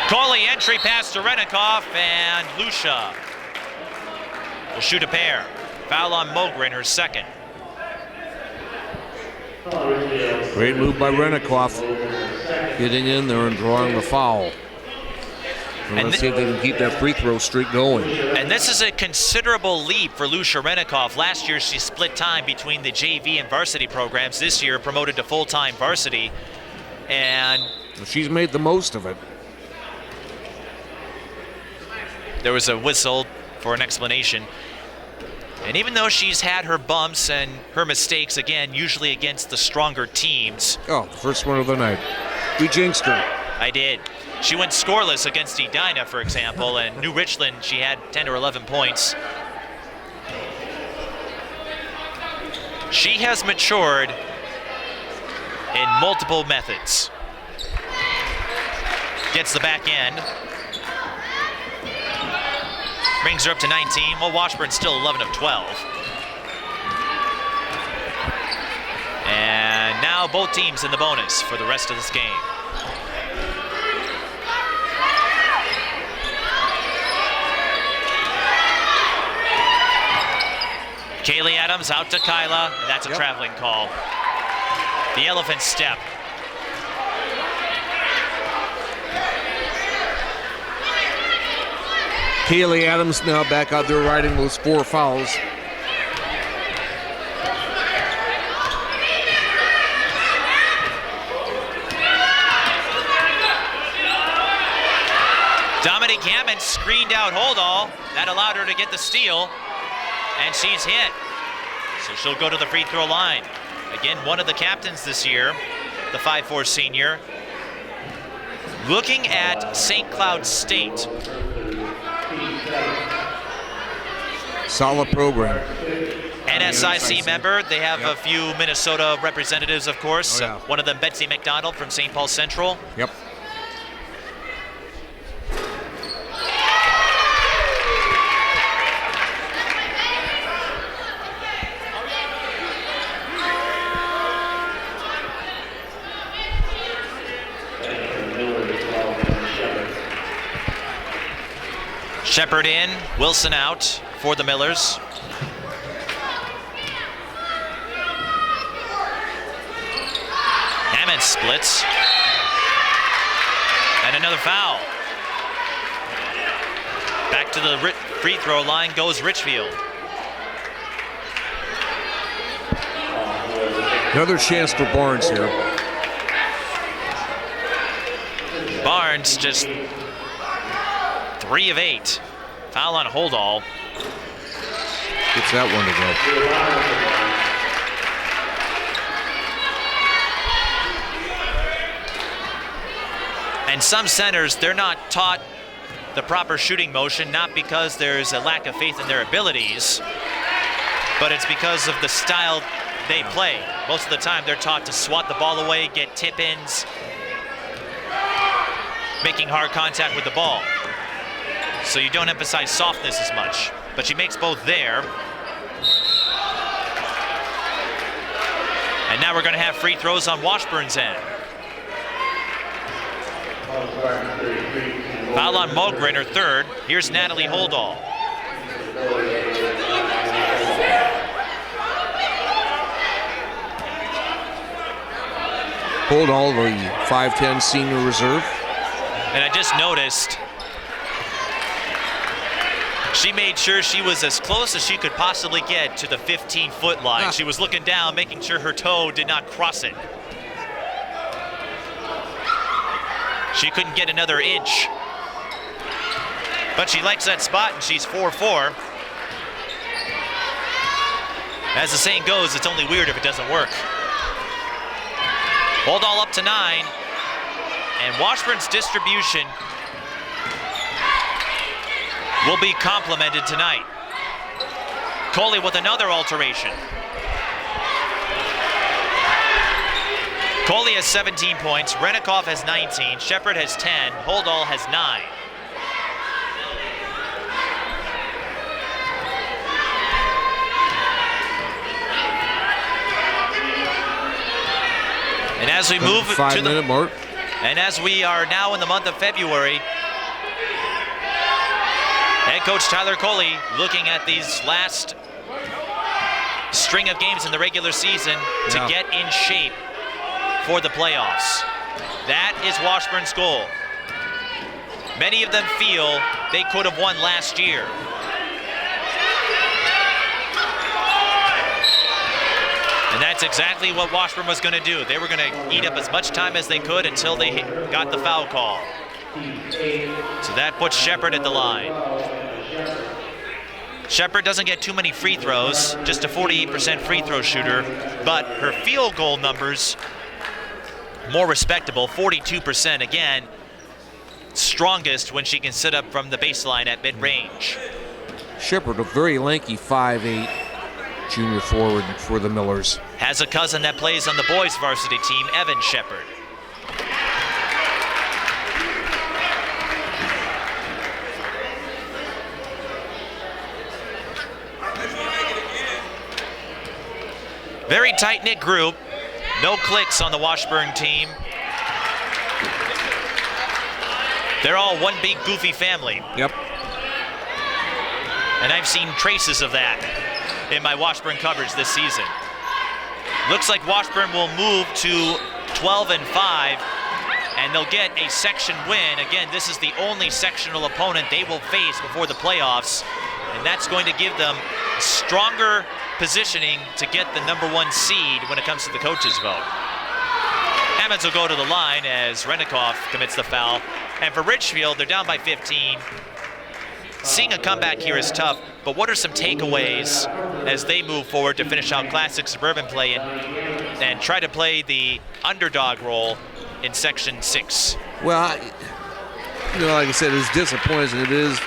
Coley entry pass to Renikoff, and Lucia will shoot a pair. Foul on Mogren, her second. Great move by Renikoff, getting in there and drawing the foul. And let's see if they can keep that free throw streak going. And this is a considerable leap for Lucia Renikoff. Last year, she split time between the JV and varsity programs. This year, promoted to full-time varsity. And she's made the most of it. There was a whistle for an explanation. And even though she's had her bumps and her mistakes, again, usually against the stronger teams. Oh, first one of the night. We jinxed her. I did. She went scoreless against Edina, for example, and New Richland, she had 10 or 11 points. She has matured in multiple methods. Gets the back end. Brings her up to 19. Well, Washburn's still 11 of 12. And now both teams in the bonus for the rest of this game. Kailey Adams out to Kyla, and that's a traveling call. The elephant step. Kailey Adams now back out there riding those 4 fouls. Dominique Hammond screened out Holdall. That allowed her to get the steal, and she's hit. So she'll go to the free throw line. Again, one of the captains this year, the 5'4" senior. Looking at St. Cloud State. Solid program. NSIC member. They have a few Minnesota representatives, of course. One of them, Betsy McDonald from St. Paul Central. Yep. Shepard in, Wilson out for the Millers. Hammond splits. And another foul. Back to the free throw line goes Richfield. Another chance for Barnes here. Barnes just 3 of 8. Foul on Holdall. Gets that one to go. And some centers, they're not taught the proper shooting motion, not because there's a lack of faith in their abilities, but it's because of the style they play. Most of the time, they're taught to swat the ball away, get tip-ins, making hard contact with the ball. So you don't emphasize softness as much, but she makes both there. And now we're going to have free throws on Washburn's end. Foul on Mogren, her third. Here's Natalie Holdall. Holdall, the 5'10" senior reserve. And I just noticed she made sure she was as close as she could possibly get to the 15-foot line. She was looking down, making sure her toe did not cross it. She couldn't get another inch. But she likes that spot, and she's 4-4. As the saying goes, it's only weird if it doesn't work. Holdall up to 9. And Washburn's distribution will be complemented tonight. Coley with another alteration. Coley has 17 points, Renikoff has 19, Shepard has 10, Holdall has 9. And as we move to the 5-minute mark. And as we are now in the month of February, head coach Tyler Coley looking at these last string of games in the regular season to get in shape for the playoffs. That is Washburn's goal. Many of them feel they could have won last year. And that's exactly what Washburn was going to do. They were going to eat up as much time as they could until they got the foul call. So that puts Shepard at the line. Shepard doesn't get too many free throws, just a 48% free throw shooter, but her field goal numbers more respectable, 42%. Again, strongest when she can sit up from the baseline at mid-range. Shepard, a very lanky 5'8" junior forward for the Millers. Has a cousin that plays on the boys varsity team, Evan Shepard. Very tight-knit group. No clicks on the Washburn team. They're all one big goofy family. Yep. And I've seen traces of that in my Washburn coverage this season. Looks like Washburn will move to 12-5, and they'll get a section win. Again, this is the only sectional opponent they will face before the playoffs, and that's going to give them stronger positioning to get the #1 seed when it comes to the coaches' vote. Hammonds will go to the line as Renikoff commits the foul. And for Richfield, they're down by 15. Seeing a comeback here is tough, but what are some takeaways as they move forward to finish out Classic Suburban play and try to play the underdog role in Section 6? Well, like I said, as disappointing as it is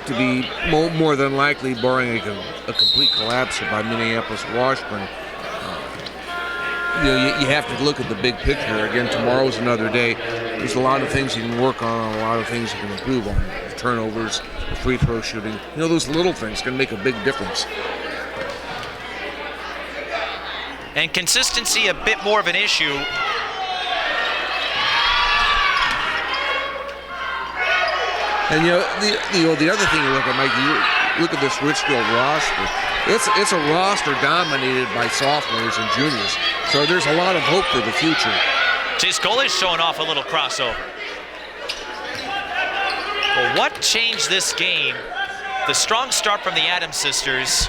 to be more than likely, barring a complete collapse by Minneapolis Washburn, you have to look at the big picture. Again, tomorrow's another day. There's a lot of things you can work on, a lot of things you can improve on. The turnovers, the free throw shooting. Those little things can make a big difference. And consistency a bit more of an issue. And the other thing you look at, Mike, you look at this Richfield roster. It's a roster dominated by sophomores and juniors. So there's a lot of hope for the future. Chase Coley's showing off a little crossover. Well, what changed this game? The strong start from the Adams sisters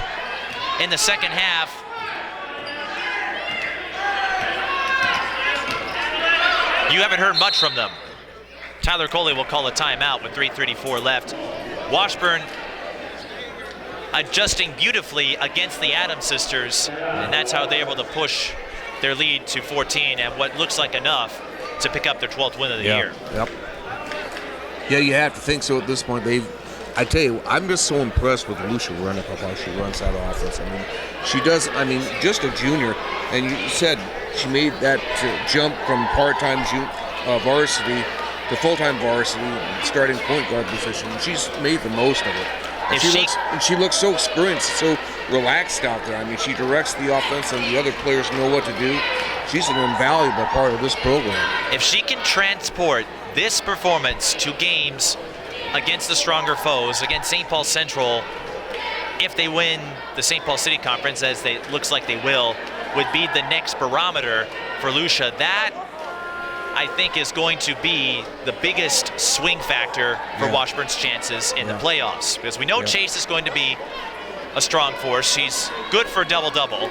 in the second half. You haven't heard much from them. Tyler Coley will call a timeout with 3:34 left. Washburn adjusting beautifully against the Adams sisters, and that's how they're able to push their lead to 14 and what looks like enough to pick up their 12th win of the year. Yep. Yeah, you have to think so at this point. I tell you, I'm just so impressed with Lucia Renikoff, how she runs that offense. She does, just a junior, and you said she made that jump from part-time varsity to full-time varsity, starting point guard position. She's made the most of it. And she looks so experienced, so relaxed out there. She directs the offense and the other players know what to do. She's an invaluable part of this program. If she can transport this performance to games against the stronger foes, against St. Paul Central, if they win the St. Paul City Conference, as it looks like they will, would be the next barometer for Lucia. That, I think, is going to be the biggest swing factor for Washburn's chances in the playoffs. Because we know Chase is going to be a strong force. She's good for a double-double.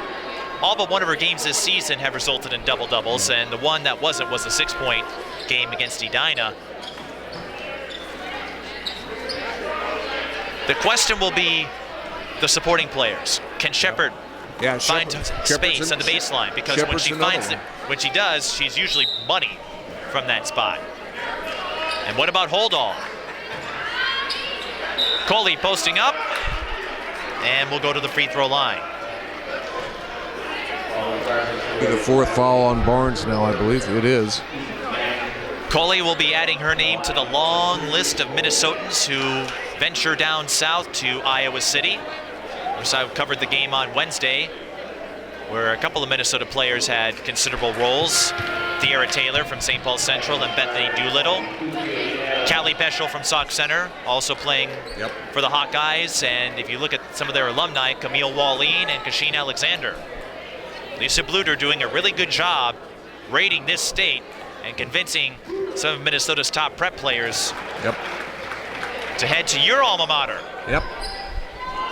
All but one of her games this season have resulted in double-doubles, and the one that wasn't was a 6-point game against Edina. The question will be the supporting players. Can Shepard find space on the baseline? Because when she finds it, when she does, she's usually money from that spot. And what about Holdall? Coley posting up, and we'll go to the free throw line. The fourth foul on Barnes now, I believe it is. Coley will be adding her name to the long list of Minnesotans who venture down south to Iowa City. Of course, I covered the game on Wednesday, where a couple of Minnesota players had considerable roles. Tiara Taylor from St. Paul Central and Bethany Doolittle. Callie Peschel from Sauk Center, also playing for the Hawkeyes. And if you look at some of their alumni, Camille Wallin and Kasheen Alexander. Lisa Bluter doing a really good job raiding this state and convincing some of Minnesota's top prep players to head to your alma mater.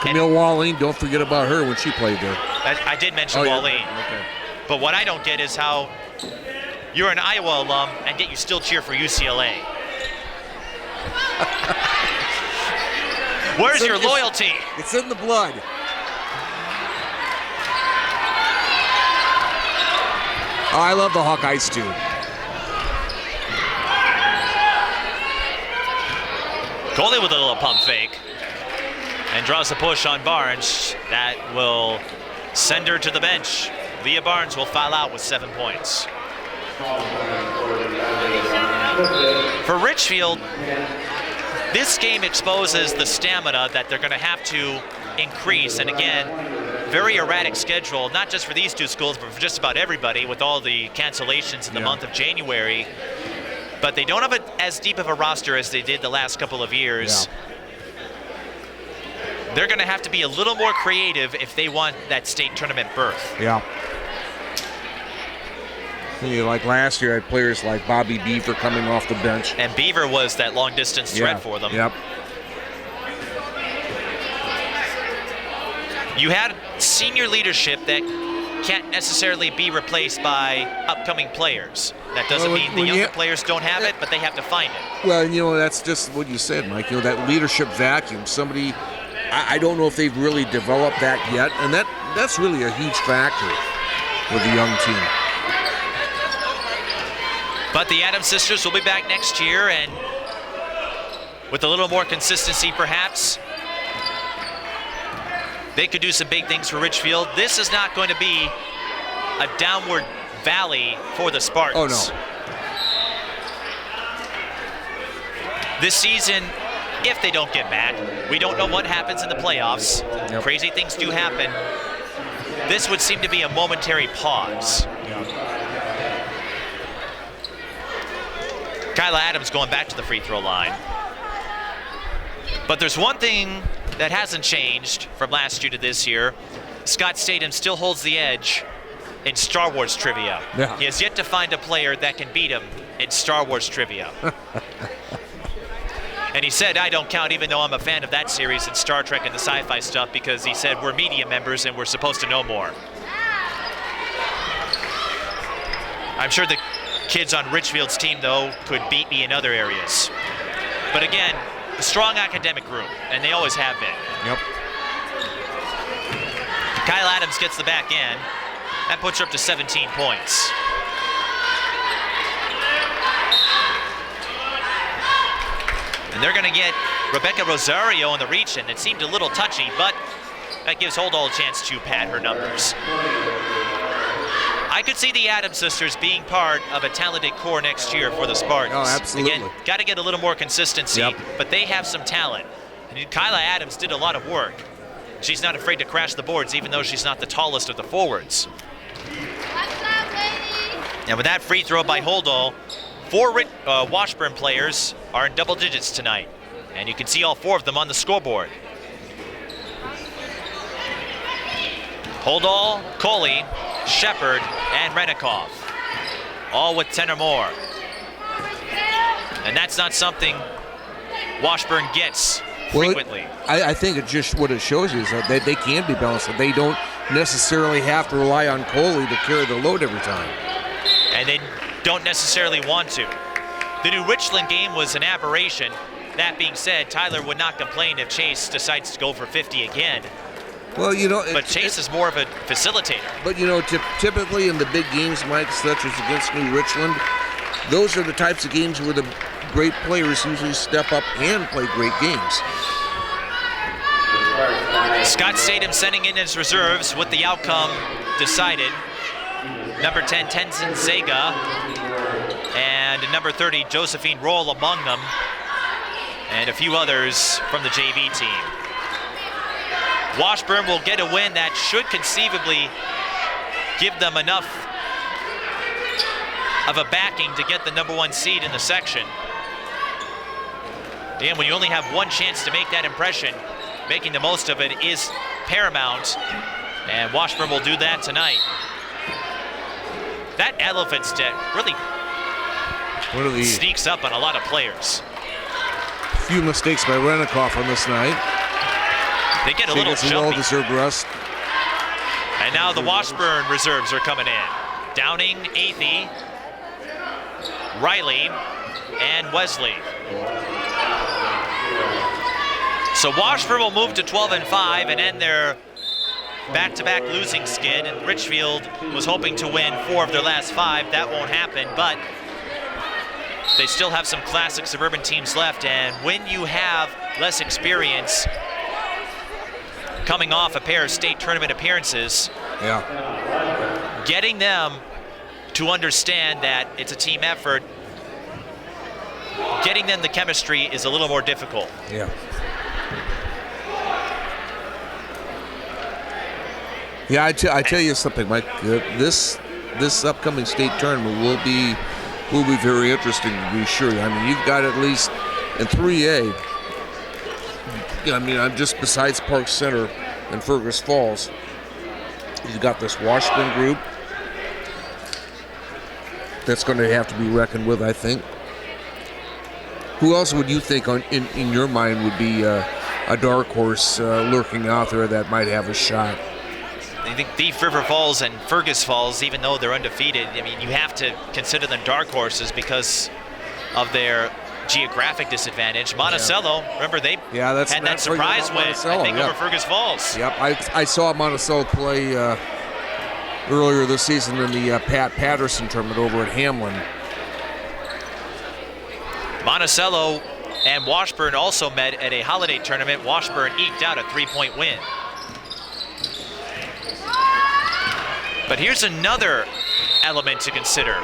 Camille Wallin, don't forget about her when she played there. I did mention Wallin. Okay. But what I don't get is how you're an Iowa alum and yet you still cheer for UCLA. Where's your loyalty? It's in the blood. Oh, I love the Hawkeyes too. Coley with a little pump fake and draws a push on Barnes. That will send her to the bench. Leah Barnes will foul out with 7 points. For Richfield, this game exposes the stamina that they're going to have to increase. And again, very erratic schedule, not just for these two schools, but for just about everybody with all the cancellations in the month of January. But they don't have as deep of a roster as they did the last couple of years. Yeah. They're going to have to be a little more creative if they want that state tournament berth. Yeah. Like last year, I had players like Bobby Beaver coming off the bench. And Beaver was that long-distance threat for them. Yep. You had senior leadership that can't necessarily be replaced by upcoming players. That doesn't mean the younger players don't have it, but they have to find it. Well, that's just what you said, Mike. That leadership vacuum. Somebody, I don't know if they've really developed that yet, and that's really a huge factor with the young team. But the Adams sisters will be back next year, and with a little more consistency, perhaps, they could do some big things for Richfield. This is not going to be a downward valley for the Spartans. Oh, no. This season, if they don't get back, we don't know what happens in the playoffs. Yep. Crazy things do happen. This would seem to be a momentary pause. Kyla Adams going back to the free throw line. But there's one thing that hasn't changed from last year to this year. Scott Statham still holds the edge in Star Wars trivia. Yeah. He has yet to find a player that can beat him in Star Wars trivia. And he said, I don't count, even though I'm a fan of that series and Star Trek and the sci-fi stuff, because he said we're media members and we're supposed to know more. I'm sure the kids on Richfield's team, though, could beat me in other areas. But again, a strong academic group, and they always have been. Yep. Kyle Adams gets the back end. That puts her up to 17 points. And they're going to get Rebecca Rosario on the reach, and it seemed a little touchy, but that gives Holdall a chance to pad her numbers. I could see the Adams sisters being part of a talented core next year for the Spartans. Oh, absolutely. Again, got to get a little more consistency, but they have some talent. And Kyla Adams did a lot of work. She's not afraid to crash the boards, even though she's not the tallest of the forwards. And with that free throw by Holdall, 4 Washburn players are in double digits tonight. And you can see all 4 of them on the scoreboard. Holdall, Coley, Shepard, and Renikoff, all with 10 or more. And that's not something Washburn gets frequently. I think it just what it shows you is that they can be balanced. They don't necessarily have to rely on Coley to carry the load every time. And they don't necessarily want to. The New Richland game was an aberration. That being said, Tyler would not complain if Chase decides to go for 50 again. Well, but Chase is more of a facilitator. But, typically in the big games, Mike, such as against New Richland, those are the types of games where the great players usually step up and play great games. Scott Statham sending in his reserves with the outcome decided. Number 10, Tenzin Zega, and number 30, Josephine Roll among them, and a few others from the JV team. Washburn will get a win that should conceivably give them enough of a backing to get the number 1 seed in the section. And when you only have one chance to make that impression, making the most of it is paramount, and Washburn will do that tonight. That elephant step really sneaks up on a lot of players. A few mistakes by Renikoff on this night. They get a little jumpy. Well-deserved rest. And now the Washburn reserves are coming in. Downing, Athey, Riley, and Wesley. So Washburn will move to 12-5 and end their back-to-back losing skid. And Richfield was hoping to win 4 of their last 5. That won't happen, but they still have some classic suburban teams left. And when you have less experience coming off a pair of state tournament appearances, getting them to understand that it's a team effort, getting them the chemistry is a little more difficult. Yeah, I tell you something, Mike. This upcoming state tournament will be very interesting to be sure. I mean, you've got at least in 3A. I mean, I'm just besides Park Center and Fergus Falls. You've got this Washburn group that's going to have to be reckoned with, I think. Who else would you think, in your mind, would be a dark horse lurking out there that might have a shot? I think Thief River Falls and Fergus Falls, even though they're undefeated, I mean, you have to consider them dark horses because of their geographic disadvantage. Monticello, remember they had that surprise win, I think, over Fergus Falls. Yep, I saw Monticello play earlier this season in the Pat Patterson tournament over at Hamlin. Monticello and Washburn also met at a holiday tournament. Washburn eked out a 3-point win. But here's another element to consider.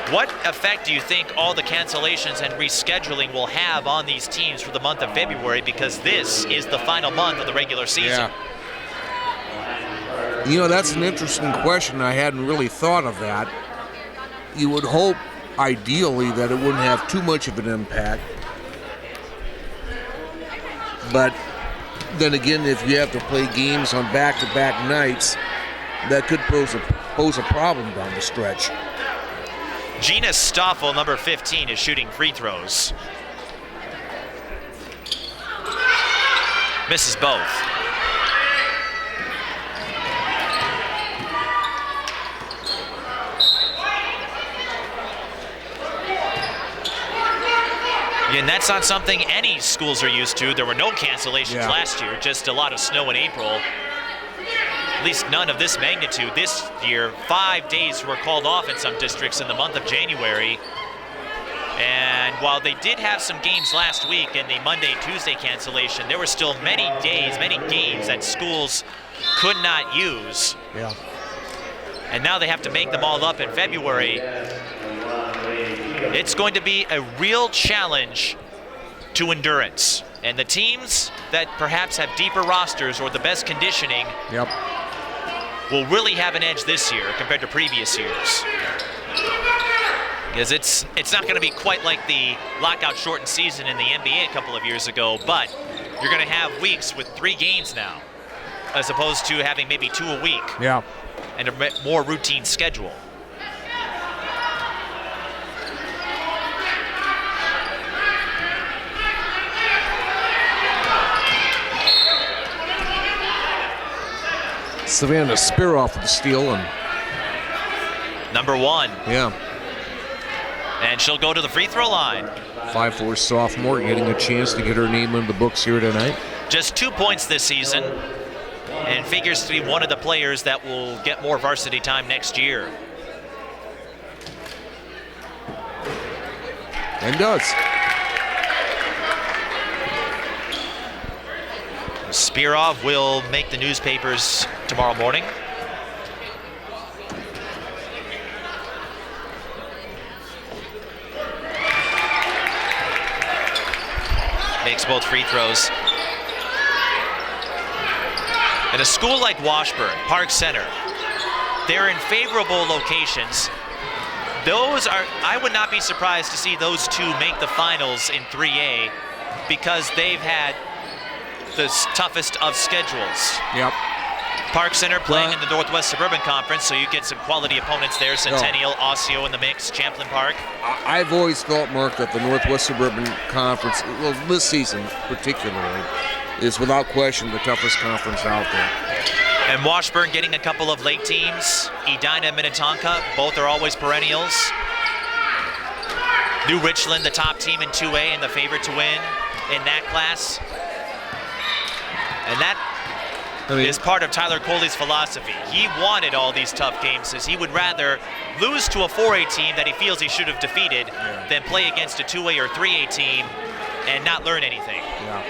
What effect do you think all the cancellations and rescheduling will have on these teams for the month of February, because this is the final month of the regular season? You know, that's an interesting question. I hadn't really thought of that. You would hope, ideally, that it wouldn't have too much of an impact. But then again, if you have to play games on back-to-back nights, that could pose a problem down the stretch. Gina Stoffel, number 15, is shooting free throws. Misses both. And that's not something any schools are used to. There were no cancellations last year, just a lot of snow in April. At least none of this magnitude this year. 5 days were called off in some districts in the month of January. And while they did have some games last week in the Monday and Tuesday cancellation, there were still many days, many games that schools could not use. And now they have to make them all up in February. It's going to be a real challenge to endurance. And the teams that perhaps have deeper rosters or the best conditioning will really have an edge this year compared to previous years. Because it's not going to be quite like the lockout shortened season in the NBA a couple of years ago, but you're going to have weeks with 3 games now, as opposed to having maybe 2 a week. And a more routine schedule. Savannah Spiroff with the steal, and number 1. And she'll go to the free throw line. 5'4" sophomore getting a chance to get her name in the books here tonight. Just 2 points this season, and figures to be one of the players that will get more varsity time next year. And does. Spirov will make the newspapers tomorrow morning. Makes both free throws. In a school like Washburn, Park Center, they're in favorable locations. I would not be surprised to see those 2 make the finals in 3A, because they've had the toughest of schedules. Park Center playing in the Northwest Suburban Conference, so you get some quality opponents there. Centennial, Osseo in the mix, Champlain Park. I've always felt, Mark, that the Northwest Suburban Conference, well, this season particularly, is without question the toughest conference out there. And Washburn getting a couple of late teams. Edina and Minnetonka, both are always perennials. New Richland, the top team in 2A and the favorite to win in that class. And that is part of Tyler Coley's philosophy. He wanted all these tough games, as he would rather lose to a 4A team that he feels he should have defeated than play against a 2A or 3A team and not learn anything. Yeah.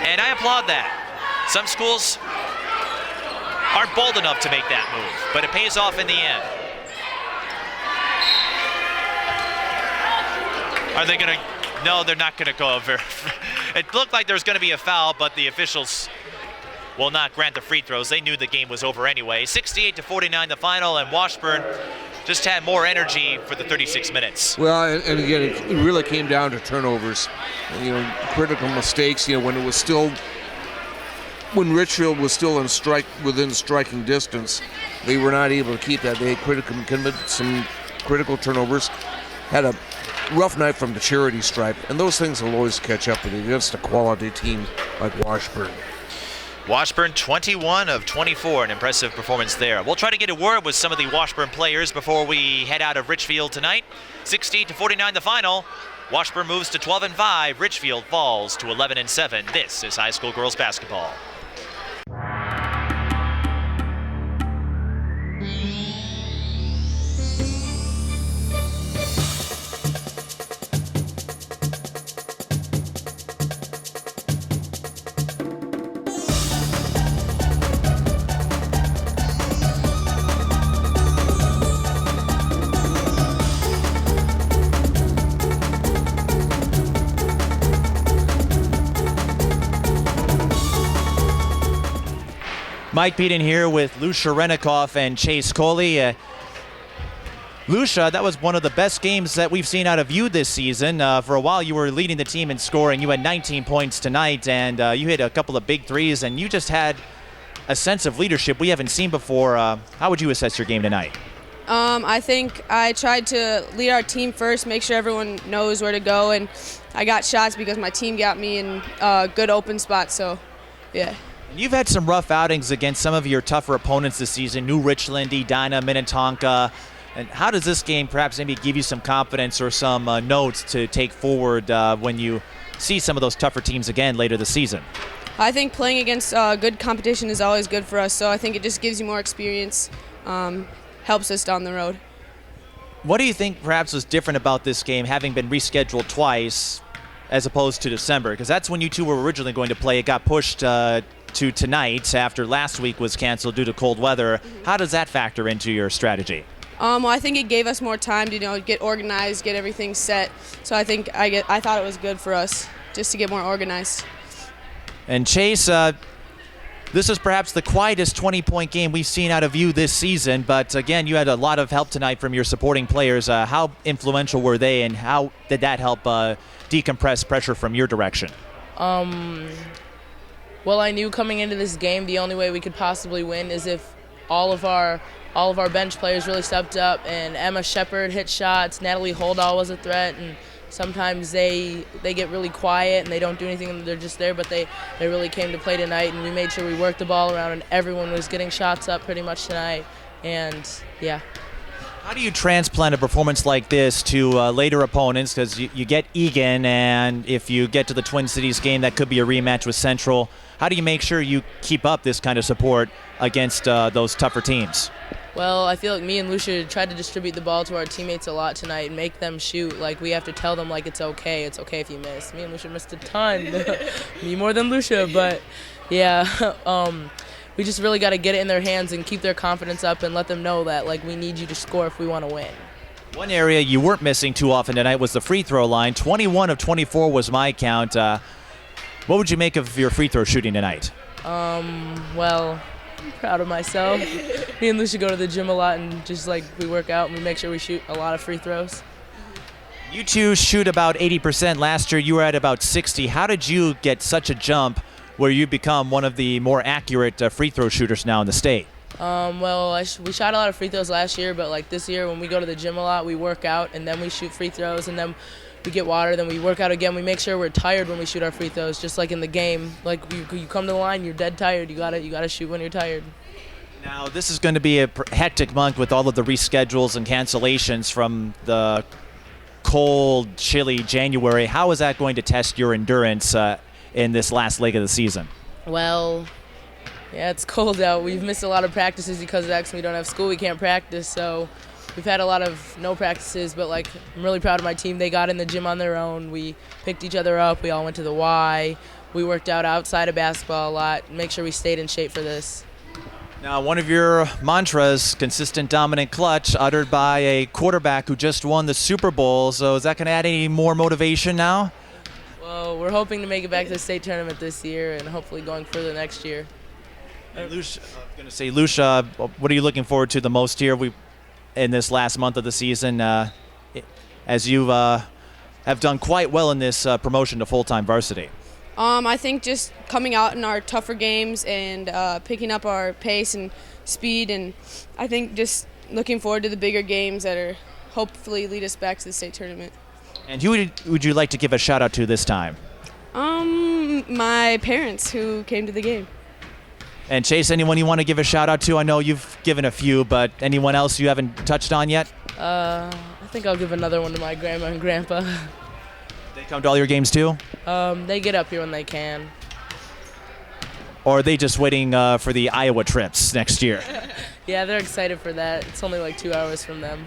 And I applaud that. Some schools aren't bold enough to make that move, but it pays off in the end. Are they going to? No, they're not going to go over. It looked like there was going to be a foul, but the officials will not grant the free throws. They knew the game was over anyway. 68-49 the final, and Washburn just had more energy for the 36 minutes. Well, and again, it really came down to turnovers. Critical mistakes. When Richfield was still within striking distance, they were not able to keep that. They committed some critical turnovers. Had a rough night from the charity stripe, and those things will always catch up with you against a quality team like Washburn. Washburn 21 of 24, an impressive performance there. We'll try to get a word with some of the Washburn players before we head out of Richfield tonight. 68-49 the final. Washburn moves to 12-5. Richfield falls to 11-7. This is high school girls basketball. Mike Beaton here with Lucia Renikoff and Chase Coley. Lucia, that was one of the best games that we've seen out of you this season. For a while, you were leading the team in scoring. You had 19 points tonight, and you hit a couple of big threes, and you just had a sense of leadership we haven't seen before. How would you assess your game tonight? I think I tried to lead our team first, make sure everyone knows where to go, and I got shots because my team got me in good open spots, so yeah. You've had some rough outings against some of your tougher opponents this season, New Richland, Edina, Minnetonka. And how does this game perhaps maybe give you some confidence or some notes to take forward when you see some of those tougher teams again later this season? I think playing against good competition is always good for us, so I think it just gives you more experience, helps us down the road. What do you think perhaps was different about this game, having been rescheduled twice as opposed to December? Because that's when you two were originally going to play. It got pushed to tonight after last week was canceled due to cold weather. How does that factor into your strategy? Well, I think it gave us more time to get organized, get everything set. So I think I thought it was good for us just to get more organized. And Chase, this is perhaps the quietest 20-point game we've seen out of you this season, but again, you had a lot of help tonight from your supporting players. How influential were they, and how did that help decompress pressure from your direction? Well, I knew coming into this game the only way we could possibly win is if all of our bench players really stepped up, and Emma Shepard hit shots, Natalie Holdall was a threat, and sometimes they get really quiet and they don't do anything, they're just there, but they really came to play tonight, and we made sure we worked the ball around, and everyone was getting shots up pretty much tonight, and yeah. How do you transplant a performance like this to later opponents? Because you get Egan, and if you get to the Twin Cities game, that could be a rematch with Central. How do you make sure you keep up this kind of support against those tougher teams? Well, I feel like me and Lucia tried to distribute the ball to our teammates a lot tonight and make them shoot. Like, we have to tell them, like, it's okay if you miss. Me and Lucia missed a ton. Me more than Lucia, but yeah. We just really got to get it in their hands and keep their confidence up and let them know that, like, we need you to score if we want to win. One area you weren't missing too often tonight was the free throw line. 21 of 24 was my count. What would you make of your free throw shooting tonight? Well, I'm proud of myself. Me and Lucia go to the gym a lot, and just like we work out and we make sure we shoot a lot of free throws. You two shoot about 80%. Last year you were at about 60. How did you get such a jump where you become one of the more accurate free throw shooters now in the state? Well, we shot a lot of free throws last year, but like this year when we go to the gym a lot, we work out and then we shoot free throws, and then we get water, then we work out again. We make sure we're tired when we shoot our free throws, just like in the game. Like you come to the line, you're dead tired. You gotta shoot when you're tired. Now this is going to be a hectic month with all of the reschedules and cancellations from the cold, chilly January. How is that going to test your endurance in this last leg of the season? Well, yeah, it's cold out. We've missed a lot of practices because of that, 'cause we don't have school. We can't practice, so we've had a lot of no practices, but like I'm really proud of my team. They got in the gym on their own. We picked each other up. We all went to the Y. We worked out outside of basketball a lot, make sure we stayed in shape for this. Now, one of your mantras, consistent, dominant, clutch, uttered by a quarterback who just won the Super Bowl. So is that going to add any more motivation now? Well, we're hoping to make it back to the state tournament this year and hopefully going further next year. And Lucia, I was going to say, Lucia, what are you looking forward to the most here in this last month of the season, as you have done quite well in this promotion to full-time varsity? I think just coming out in our tougher games and picking up our pace and speed, and I think just looking forward to the bigger games that are hopefully lead us back to the state tournament. And who would you like to give a shout-out to this time? My parents who came to the game. And Chase, anyone you want to give a shout-out to? I know you've given a few, but anyone else you haven't touched on yet? I think I'll give another one to my grandma and grandpa. They come to all your games too? They get up here when they can. Or are they just waiting for the Iowa trips next year? Yeah, they're excited for that. It's only like 2 hours from them.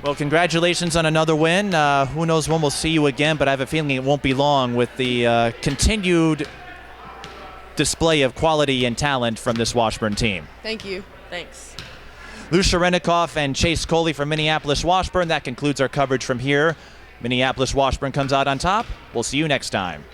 Well, congratulations on another win. Who knows when we'll see you again, but I have a feeling it won't be long with the continued display of quality and talent from this Washburn team. Thank you. Thanks. Lucia Renikoff and Chase Coley from Minneapolis Washburn. That concludes our coverage from here. Minneapolis Washburn comes out on top. We'll see you next time.